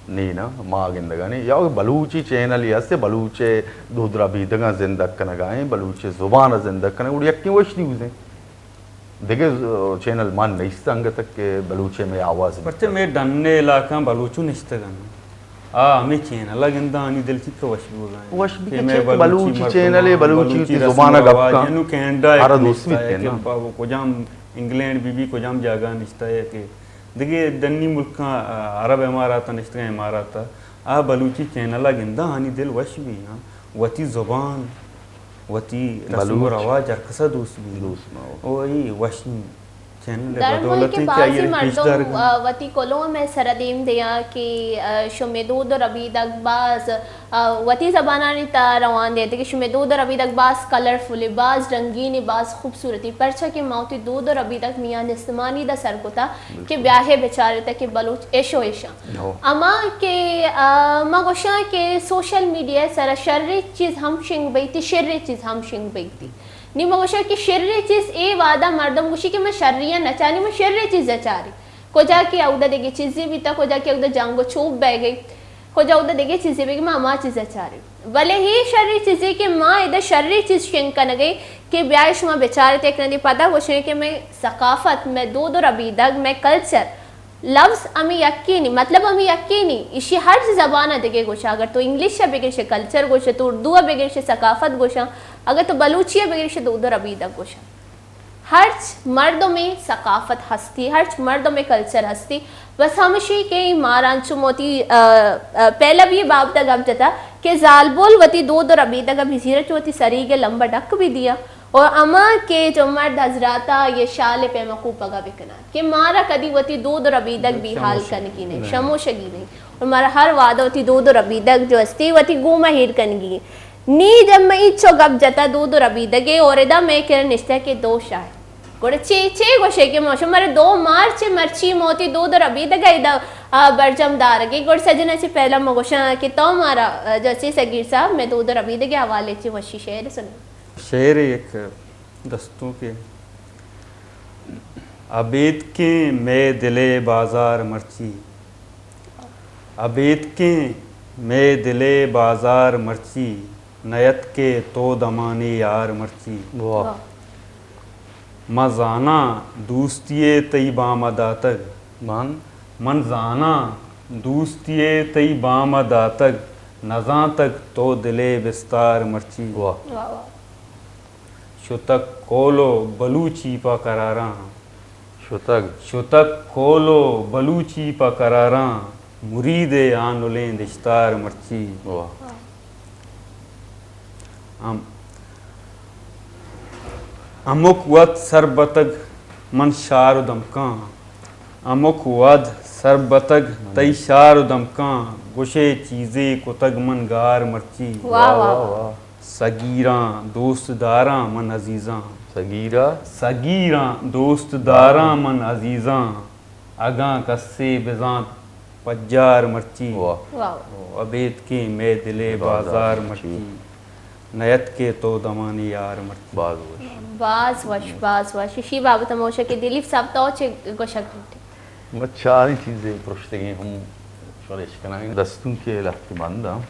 नहीं ना माँ गिंदगानी या बलूची चैनल यासे बलूचे दूधरा बीदगा जिंदक कनगाए बलूचे जुबान जिंदक कन उड़ यक्की वश न्यूज़ हैं देखे चैनल मान नहीं संग तक के बलूचे में आवाज़ बच्चे में डन्ने इलाका बलूचू निश्तगन हमें चैनल गिंदा आनी दिल की का वश भी वश भी बलूची चैनल है बलूची की जुबान गप्पा नु कनाडा हर दोस्त भी है ना को जाम इंग्लैंड भी को जाम जागा निश्ता है कि देखिए दन्नी मुल्क का अरब इमारात निश्त इमारात आ बलूची चैनल गिंदा आनी दिल वश भी हाँ वती ज़ुबान वती रस्म रवाज अरकसा दोस्त भी वही वश दरमुल के बाज़ी मर्दों वती कोलो में सरदीम दिया कि शुमेदूद और अभी तक बाज वती ज़बाना ने रवान देते कि शुमेदूद और अभी तक बाज कलरफुल बाज रंगीन बाज खूबसूरती परछा के मौती दूध और अभी तक मियाँ निस्मानी दा सर को था कि ब्याहे बेचारे तक कि बलूच ऐशो ऐशा अमा के मगोशा के सोशल मीडिया सर शर्री चीज़ हम शिंग बैती शर्री चीज़ हम शिंग बैती नी मगोशा की शर्री चीज़ ए वादा मर्दम गुशी कि मैं शर्रिया नचानी मैं शर्री चीज़ अचारी को जाके आउदा देगी चीज़ें भी तक को जाके आउदा जांगो चूप बह गई को जाउदा देगी चीज़ें भी कि मैं अमा चीज़ अचारी भले ही शर्री चीज़ें कि माँ इधर शर्री चीज़ शिंक न गई कि ब्याह माँ बेचारे थे नहीं पता कुछ है कि मैं सकाफत मैं दूध और अबीदग मैं कल्चर लफ्ज़ अमी यकीनी मतलब अमी यकीनी इसी हर ज़बान देखे गोशा अगर तो इंग्लिश बगैर से कल्चर गोशा तो उर्दू बगैर से सकाफत गोशा अगर तो बलूचिया बगैर से दूध और अबीदग गोशा हर मर्दों में सकाफत हस्ती हर मर्दों में कल्चर हस्ती बस हमेशा के मारांचु मोती पहला भी बाब तक अब जता कि जालबोल वती दूध और अबीदग अब हिजीरत होती सरी के लंबा डक भी दिया और अमा के जो मर्द हजराता ये शाले पे मकू पगा बिकना कि मारा कदी वती दूध और अबीदग भी हाल कन की नहीं शमोशगी नहीं और मारा हर वादा वती दूध और अबीदग जो अस्ती वती गुमा हिर कनगी नी जब मैं इच्छो गप जता दूध और अबीदगे और इदा मैं किरण निश्ता के दो शाह गोड़े चे गोशे के मौसम मारे 2 मार्च मर्ची मोती दूध और अबीदगा इदा बरजम दारगे गोड़ सजना से पहला मगोशा कि तो मारा जैसे सगीर साहब मैं दूध और अबीदगे हवाले से वशी शेर सुन शेर एक दस्तों के अबेद के मैं दिले बाजार मर्ची, अबेद के मैं दिले बाजार मर्ची, नयत के तो दमाने यार मर्ची। वाह। मजाना दूस्तिये तई बामदा तक, मान मनजाना दूस्तिये तई बामदा तक, नज़ा तक तो दिले बिस्तार मर्ची। वाह। वाह वाह। शुतक कोलो बलूची पा करारा, शुतक शुतक कोलो बलूची पा करारा, मुरीदे आनुलें दिश्तार मर्ची। वाह। अमुक वत सरबतग मन शार दमका, अमुक वद सरबतग तई शार दमका, गुशे चीज़े कुतग मन गार मर्ची। वाह वाह वाह। सगीरा दोस्तदारा मन अजीज़ा, सगीरा सगीरा दोस्तदारा मन अजीज़ा, अगा कस्से बिज़ां पज्जार मर्ची। वाह। वाह। अबेद के मैं दिले बाजार मर्ची, नयत के तो दमानी यार मर्ची। बाज बाज वश शी बाबत मोशा के दिलीप साहब तो चे गोशक चार चीज़ें पुरश्ते गए हम शोरेश कनाएं दस्तूं के लाती मानदा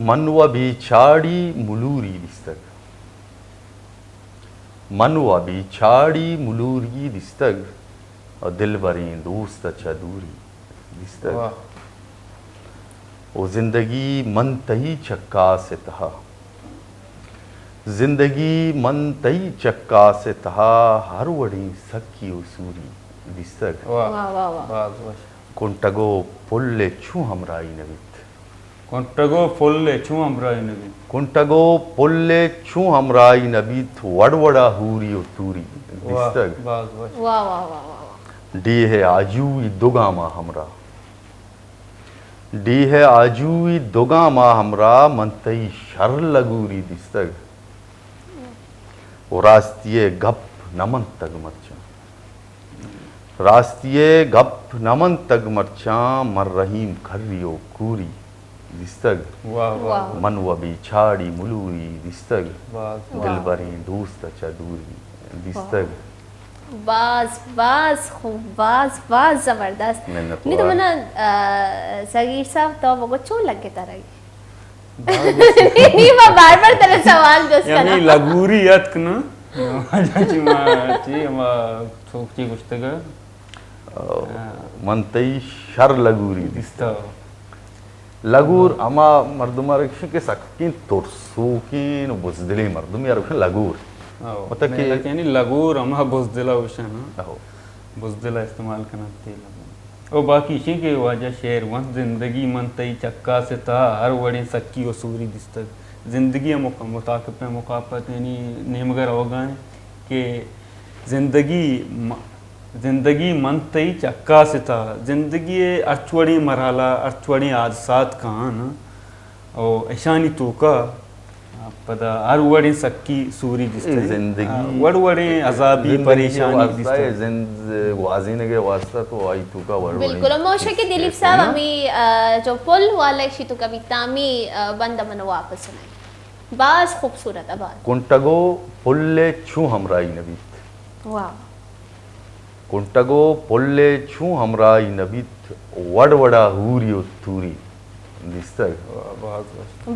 मनवा बिछाड़ी मुलूरी दिस्तग, मनवा बिछाड़ी मुलूरी दिस्तग, और दिल बरें दोस्त चदूरी दिस्तग। ओ जिंदगी मन तही चक्का से तहा, जिंदगी मन तई चक्का से तहा, हर वड़ी सक्की उसूरी दिस्तग। वाह वाह वाह। कुंटगो पुल्ले छू हमराई नवित, कुंटगो पुल्ले छू हमराई नवित, कुंटगो पुल्ले छू हमराई नवित, वड़वड़ा हूरी और तूरी दिस्तग। वाह वाह वाह वाह। डी है आजूई दुगामा हमरा, डी है आजूई दुगामा हमरा, मन तई शर लगूरी दिस्तग। वो रास्तिये गप नमन तग मर्चा, रास्तिये गप नमन तग मर्चा, मर रहीम खर्रियो कूरी दिस्तग। वाह वाह। मन व बिछाड़ी मुलूरी दिस्तग, वाह दिल बरी दोस्त चदूरी दिस्तग। बाज बाज खूब बाज बाज जबरदस्त। मेहनत नहीं तो हुआ। मना सगीर साहब तो वो चो लग के तरह नहीं मैं बार तरह सवाल जो यानी करा लगूरियत न जाची माची मा सोची गुश्तग मन तई शर लगूरी दिस्ता लगूर अमा मर्दुमा रक्षी के सकिन तुरसूकिन बुजदिली मर्दुम यार लगूर मतलब कि यानी लगूर अमा बुजदिला उशा ना अहो बुजदिला इस्तेमाल करना तेल और बाकी इसी के वजह शेर वन जिंदगी मन तई चक्का से था हर वड़े सक्की और सूरी दिस्तक जिंदगी मुताक़ब मुकाफत यानी नेमगर होगा कि जिंदगी मन तई चक्का से था जिंदगी अर्थवड़ी मरहला अर्थवड़ी हादसात कहाँ ना और ऐशानी तो का पता हर वड़े सक्की सूरी दिस्ते जिंदगी वड़ वड़े अजाबी परेशानी दिस्ते वाजीने के वास्ता तो आई तू का वड़ बिल्कुल और मोशा के दिलीप साहब हमें जो पुल वाला शी तो कवितामी बंद मन वापस सुनाई बास खूबसूरत आवाज कुंटगो पुल्ले छू हमराई नबीत वाह कुंटगो पुल्ले छू हमराई नबीत वड़वड़ा हूरियो तूरी दिस्तक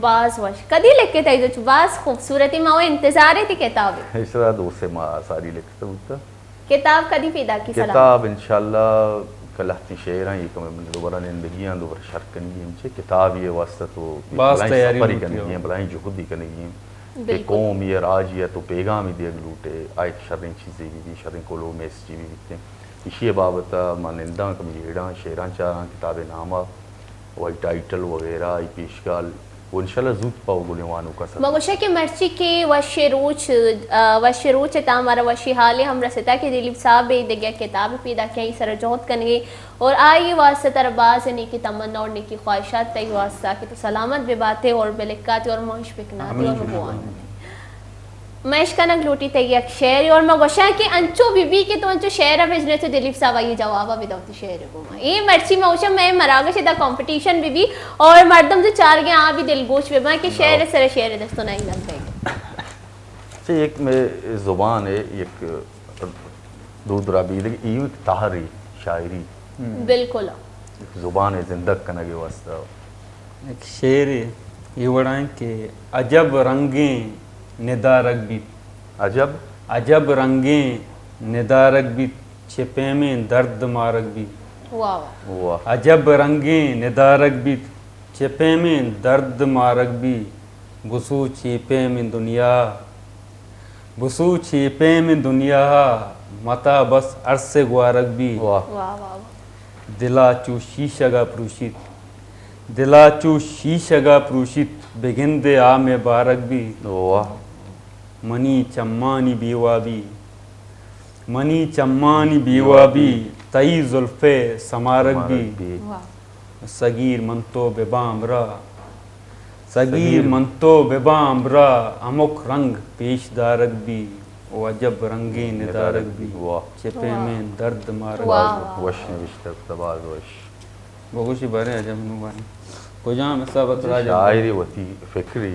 बास वश कदी लेके थे जो बास खूबसूरती माँ इंतजार थी किताब इसरा दो से माँ सारी लिखता होता किताब कदी पैदा की सलाम किताब इंशाल्लाह कलहती शेर हैं ये कम दोबारा जिंदगियां दोबारा शर्कनी इनसे किताब ये वास्ता तो बास तैयारी परी करनी है बलाई जुहदी करनी है कि कौम ये राज ये तो पैगाम ही दिया लूटे आए शर्रें चीज़ें भी शर्रें को लो मैस चीज़ भी इसी बाबत मानिंदा कम येड़ा शेरां चारां किताबें नामा वही टाइटल वगैरह आई पेशगाल वो इंशाल्लाह जूत पाओ गुलेवानों का सब मगोशा के मर्ची के वशरूच ता हमारा वशी हाल हम रसता के दिलीप साहब बे दिया किताब पैदा किया इस तरह जोहत करेंगे और आई वास्ते तरबाज ने की तमन्ना और की ख्वाहिशात तय वास्ता कि तो सलामत बे बातें और बेलिकाती और मोश बिकनाती और बुआन मैश का नग लूटी तय एक शेर और मगोशा के अंचो बीबी के तो अंचो शेर भेजने तो दिलीप साहब ये जवाब विदाउट शेर को ये मर्ची मौशा मैं मरागा से द कंपटीशन बीबी और मर्दम जो चार गए आ भी दिलगोश बेमा के शेर सर शेर दस्तो नहीं लग गए अच्छा एक में ज़ुबान है एक दूध रबीद यूं ताहरी शायरी बिल्कुल जुबान जिंदग कनगे वास्ता एक शेर ये वड़ाएं कि अजब रंगें निदारक भी अजब अजब रंगें निदारक भी छिपे में दर्द मारक भी वाह वाह वाह अजब रंगें निदारक भी छिपे में दर्द मारक भी बुसू छिपे में दुनिया बुसू छिपे में दुनिया मता बस अरसे गुआरक भी वाह वाह वाह दिलाचू शीशगा प्रूषित दिलाचू शीशगा प्रूषित बिगिंदे आ में बारक भी वाह मनी चम्मानी बीवा भी मनी चम्मानी बीवा भी तई जुल्फे समारक भी वाह सगीर मंतो बेबामरा सगीर मंतो बेबामरा अमुक रंग पेशदारक भी ओ अजब रंगे निदारक भी वाह छिपे में दर्द मारक वाह। वश नविश्तर तबाज वश बहुशी बारे अजब नुबानी कुजा में सब अतराज शायरी वती फिक्री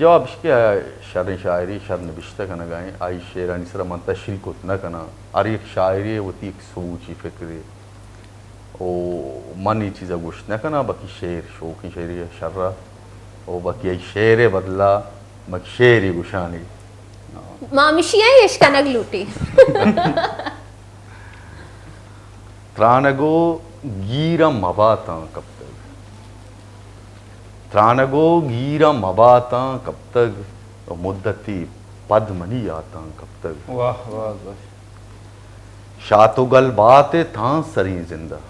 जवाब इसके शर शायरी शर नबिश्ता कना गाएं आई शेरानी सरा मंतशरी को न कना और एक शायरी वती एक सोची फिक्री ओ मनी चीज़ा गुश न कना बाकी शेर शौकी शेरी शर्रा ओ बाकी आई शेर बदला मक शेरी गुशानी मामिशिया यश कनक लूटी त्रानगो गीरा मबाता कब तक त्रानगो गीरा मबाता कब तक और मुद्दती पद्मनी आता कब तक वाह वाह वाह शातुगल बाते था सरी जिंदा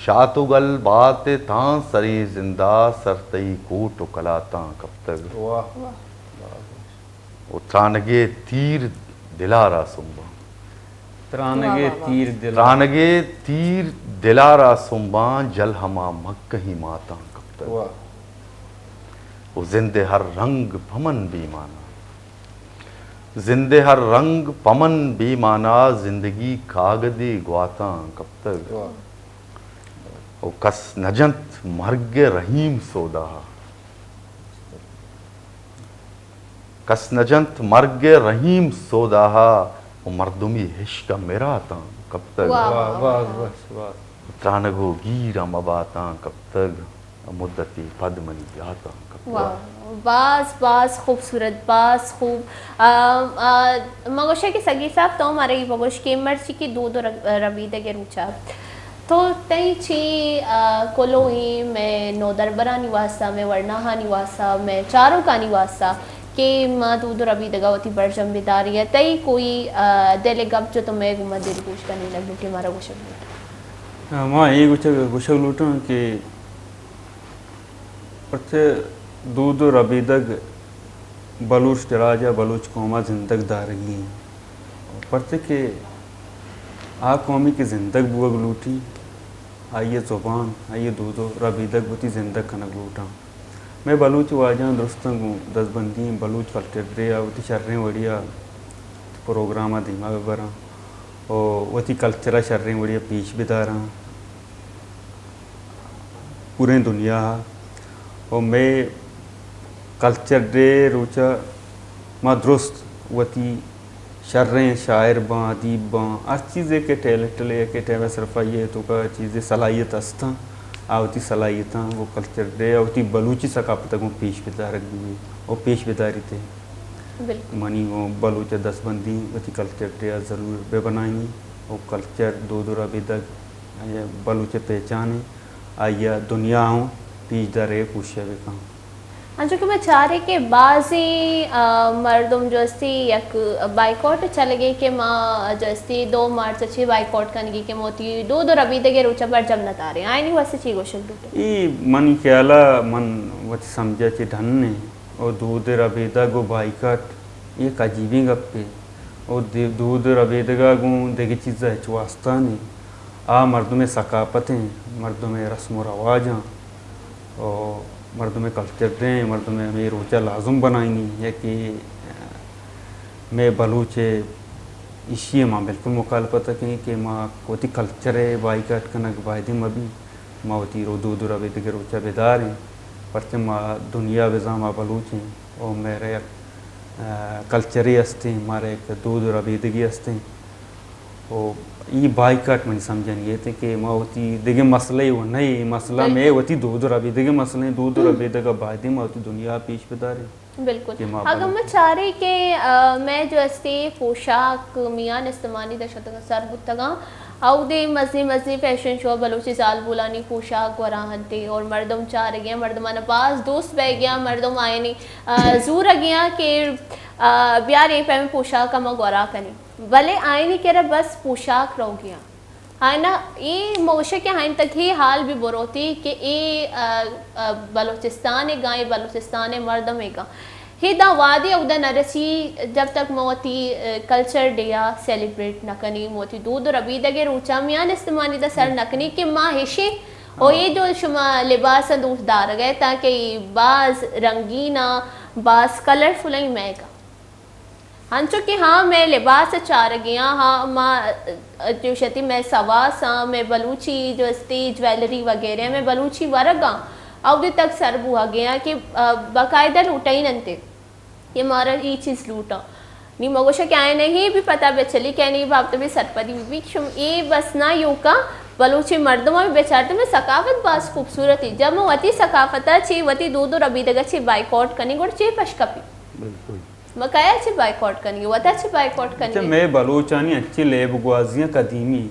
शातुगल बाते था सरी जिंदा सरतई कोट कलाता कब तक वाह वो त्रानगे तीर दिलारा सुम्बा त्रानगे वाह, वाह, तीर दिला त्रानगे तीर दिलारा सुम्बा जल हमा मक्कही माता कब तक वाह वो जिंदे हर रंग पमन बेमाना जिंदे हर रंग पमन बेमाना जिंदगी कागदे ग्वाता कब तक वाह वो कस नजंत मर्ग रहीम सोदा कस नजंत मर्ग रहीम सोदा वो मर्दुमी हिश्क मेरा ता कब तक वाह, वाह वाह वाह वाह त्रानगो गीरा मबाता कब तक मुद्दती पद्मनी आता कब तक वाह बास बास खूबसूरत बास खूब मगोशे की सगी साहब तो हमारे बगोश के मर्ची की दूध और रबीदे के रूचा तो तई छी कोलोई में नोदरबरा निवासा में वर्णाहा निवासा में चारों का निवासा के माँ दूध और रबीदे गावती बरजम बिदारी है तई कोई दिल गप जो तुम्हें गुमा दिल कुछ करने लग लूटी हमारा कुछ माँ ये कुछ लूटा कि पर्चे दूध रबीदग बलूच दराजा बलूच कौमा जिंदग दारगी पर्चे के आ कौमी की जिंदग बुअग लूटी आइए ज़ुबान आइए दूधो रबीदग बुती जिंदग कनक लूटा मैं बलूच वाजा दुरुस्तंग हूँ दसबंदी बलूच कल्चर रे आवती शर्रें वड़िया प्रोग्राम धीमा बरा और वती कल्चरा शर्रें वड़िया पीछ बिदारा पूरे दुनिया और मैं कल्चर डे रोचा माँ दुरुस्त वती शर्रें शायर बाँ अदीब बाँ हर चीज़ें के टैलेंट ले के टैम सिर्फ ये तो का चीज़ें सलाहियत अस्ता आवती सलाहियत वो कल्चर डे आवती बलूची सकाफत को पेश बिदारक भी और पेश बिदारी थे बिल्कुल मनी वो बलूच दसबंदी वती कल्चर डे ज़रूर बे बनाई और कल्चर दो दूर अभी तक बलूच पहचाने आइया दुनिया हूँ पीछ दरे पूछे भी कहाँ हाँ जो कि मैं चाह रही कि बाज़ी मर्दम जस्ती एक बाइकआउट चले गए कि माँ जस्ती 2 मार्च अच्छी बाइकआउट करने की मोती दूध और अभी तक रोचा पर जब न तारे आए नहीं वैसे चीज़ गोशल टूटे ये मन ख्याला मन वत समझा चे ढन्ने और दूध अभी तक वो बाइकआउट ये अजीबी गप्पे और दूध अभी तक गूँ देखी चीज़ है वास्ता नहीं आ मर्दों में सकाफतें मर्दों में रस्म व रवाजा और मर्दों में कल्चर दें मर्दों में हमें रोचा लाजुम बनाएंगी है कि मैं बलूचे इसी माँ बिल्कुल मुखालफत है कि माँ कोती कल्चर है बाई कट कनक वायदी मबी माँ वती रो दूध रबे के रोचा बेदार हैं परचम दुनिया विजामा बलूच हैं और मेरे कल्चरी असते हमारे एक दूध रबीदगी असते और ये बाइकाट मैंने समझन ये थे कि माँ होती देखिए मसला ही वो नहीं मसला में होती दूध रबीदगी मसले दूध रबीदगा बादी में होती दुनिया पीछ बेदारी बिल्कुल कि माँ अगर मैं चाह रही कि मैं जो अस्ते पोशाक मियान इस्तेमाली दशत सर बुतगा औदे मज़े मज़े फैशन शो बलोची साल बुलानी पोशाक वराहते और मर्दम चाह रहे गया मर्दमान पास दोस्त बह गया मर्दम आए नहीं जूर गया कि ब्यार ये पे पोशाक का मगवरा कनी भले आए नहीं कह रहा बस पोशाक रहो गया है ना ये मोशे के हाइन तक ही हाल भी बुरोती कि ये बलूचिस्तान है गाय बलूचिस्तान है मर्दम है गा हिदा वादी उदा नरसी जब तक मोती कल्चर डेया सेलिब्रेट नकनी मोती दूध रबी दगे रूचा मियान इस्तेमाली दा सर नकनी कि माँ हिशे और ये जो शुमा लिबास दूसदार गए ताकि बाज रंगीना बाज कलरफुल ही मैगा हाँ चूँकि हाँ मैं लिबास चार गया हाँ माँ जो शती मैं सवास हाँ मैं बलूची जो अस्ती ज्वेलरी वगैरह मैं बलूची वरगा अवधि तक सर बुआ गया कि बाकायदा लूटा ही नंते ये मारा ये चीज़ लूटा नहीं मगोशा क्या है नहीं भी पता बे चली क्या नहीं बाप तो भी सरपदी भी शुम ये बस ना यूँ का बलूची मर्दों में बेचारते में सकाफत बास खूबसूरत ही जब मैं वती सकाफता ची वती दूध और अभी दगा ची बाइकआउट करनी गुड़ ची पशकपी बिल्कुल मकाया अच्छी बाइकआउट करनी वता अच्छी बाइकआउट अच्छा करनी मैं बलूचानी अच्छी लेब गुआजियाँ कदीमी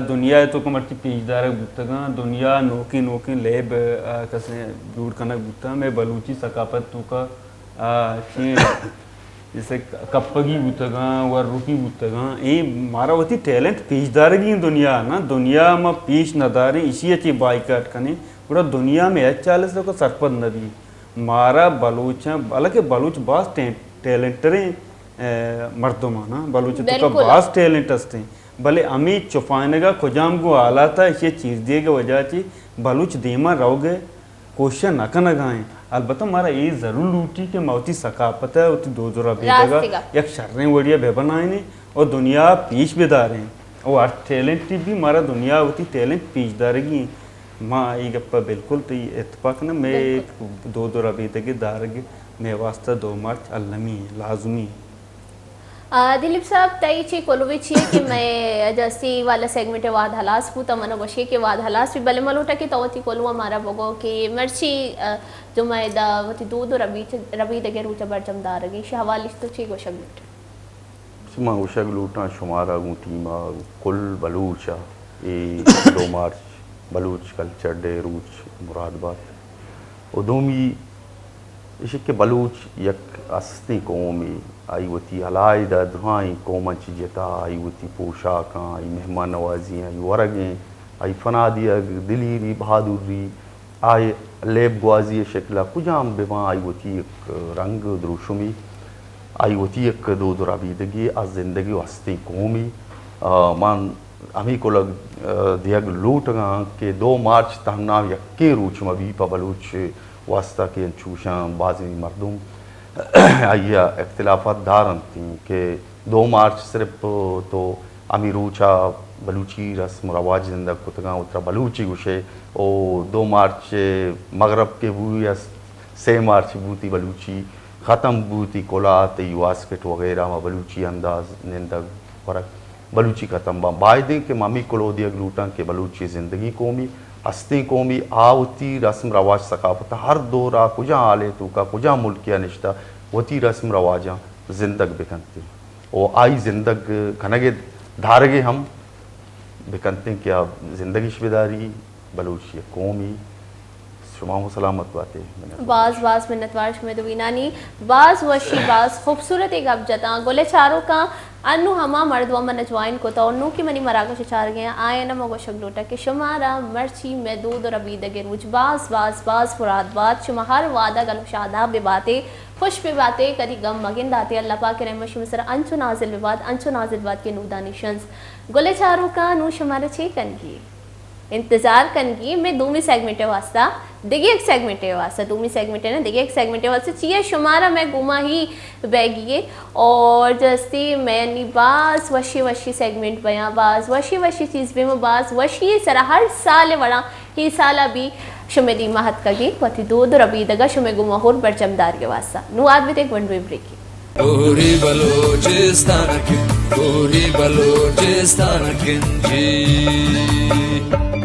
दुनिया तो कमर की पीछदार बुतगा दुनिया नोकी नोकी लेब कसे दूर कनक बुता मैं बलूची सकाफत तो का जैसे कप्पगी बुतगा व रुकी बुतगा ये मारा होती टैलेंट पीछदार की दुनिया ना दुनिया में पीछ नदारे इसी अच्छी बाइकाट कने पूरा दुनिया में 40 को सरपद नदी मारा बलूच हालांकि बलूच बास टैलेंटरे मर्दों ना बलूच तो का बास टैलेंट असते भले अमी चुफाने का खुजाम को आला था इसे चीज़ दिए के वजह से बलूच धीमा रहोगे कोशिश न करना गाएं अलबत्ता हमारा ये ज़रूर लूटी कि मौती सकाफत है उती दो जोरा भेजेगा एक शर्रें वड़िया बेबनाए ने और दुनिया पीछ बेदार हैं और टैलेंट भी हमारा दुनिया होती टैलेंट पीछदारगी माँ ये गप्पा बिल्कुल तो ये इत्तफाक ना मैं दो जोरा भेजेगी दारगी मैं वास्ता 2 मार्च अलमी लाजमी दिलीप साहब तई ची कोलवी छी कि मैं जैसी वाला सेगमेंट वाद हलास पू तमन वशे के वाद हलास भी बले मलोटा की तवती कोलवा मारा बगो कि मर्ची जो मैं दा वती दूध रबी दगे रूचा बरजमदार गी शहवालिश तो ची गोशगलूट सुमा गोशगलूटा शुमारा गुटीमा कुल बलूचा ए 2 मार्च बलूच कल्चर डे रूच मुरादाबाद उदोमी इश्क के बलूच यक असनी कौमी आई वती हलाइदा दुहाई कौमच जता आई वती पोशाक आई मेहमान नवाजी आई वरगें आई फनादिया दिलीरी बहादुरी आई लेब गुआजी शक्ला कुजाम बेमा आई वती एक रंग द्रुशुमी आई वती एक दो दुराबीदगी आज जिंदगी वस्ती कौमी मान हमी को लग दियग लूट के 2 मार्च तहना यक्के रूच मबी पबलूच वास्ता के चूशा बाजी मरदूम आइया इख्तिलाफात दारन थी कि 2 मार्च सिर्फ तो अमी रूचा बलूची रस्म रवाज जिंदा कुतगा उतरा बलूची गुशे और 2 मार्च मगरब के बू या 3 मार्च बूती बलूची ख़त्म बूती कोलात वास्केट वगैरह में बलूची अंदाज निंदग फर्क बलूची ख़त्म बायदे के मामी कोलो दिया लूटा के बलूची ज़िंदगी कौमी हस्ती कौमी आवती रस्म रवाज सकाफत हर दौरा कुजा आले तो का कुजा मुल्किया निश्ता वती रस्म रवाजा जिंदग बिकनती और आई जिंदग खनगे धारगे हम बिकनते क्या जिंदगी शबेदारी बलूची कौमी शुमा सलामत बातें बाज बाज मिन्नतवार में दुवीनानी बाज वशी बाज खूबसूरत एक अब जता गोले चारों का अनु हमा मर्दवा मन जवाइन को तो नु की मनी मरागा चार गया आए न मगो शगलोटा के शुमारा मर्ची में दूध और अबीद के रूज बाज बाज बाज फुराद बात शुमा हर वादा गल शादा बे बातें खुश बे बातें कदी गम मगिन दाते अल्लाह पाक के रहमत शुम अंचु नाजिल विवाद के नूदानिशंस गोले चारों का नु शुमारा छे कनगी इंतजार कनगी मैं दूमी सेगमेंट वास्ता देखिए एक सेगमेंट वास्ता दूमी सेगमेंट है ना देखिए एक सेगमेंट वास्ता चाहिए शुमारा मैं गुमा ही बैगिए और जस्ती मैंने बास वशी सेगमेंट बया बास वशी चीज़ भी मैं बास वशी सरा हर साल वड़ा ही साल अभी शुमे दी महत कगी वती दूध रबीदगा शुमे गुमहोर बरजमदार के वास्ता नुआद भी एक वन ब्रेकी कोरी बलोचिस्तान की, कोरी बलोचिस्तान की जी।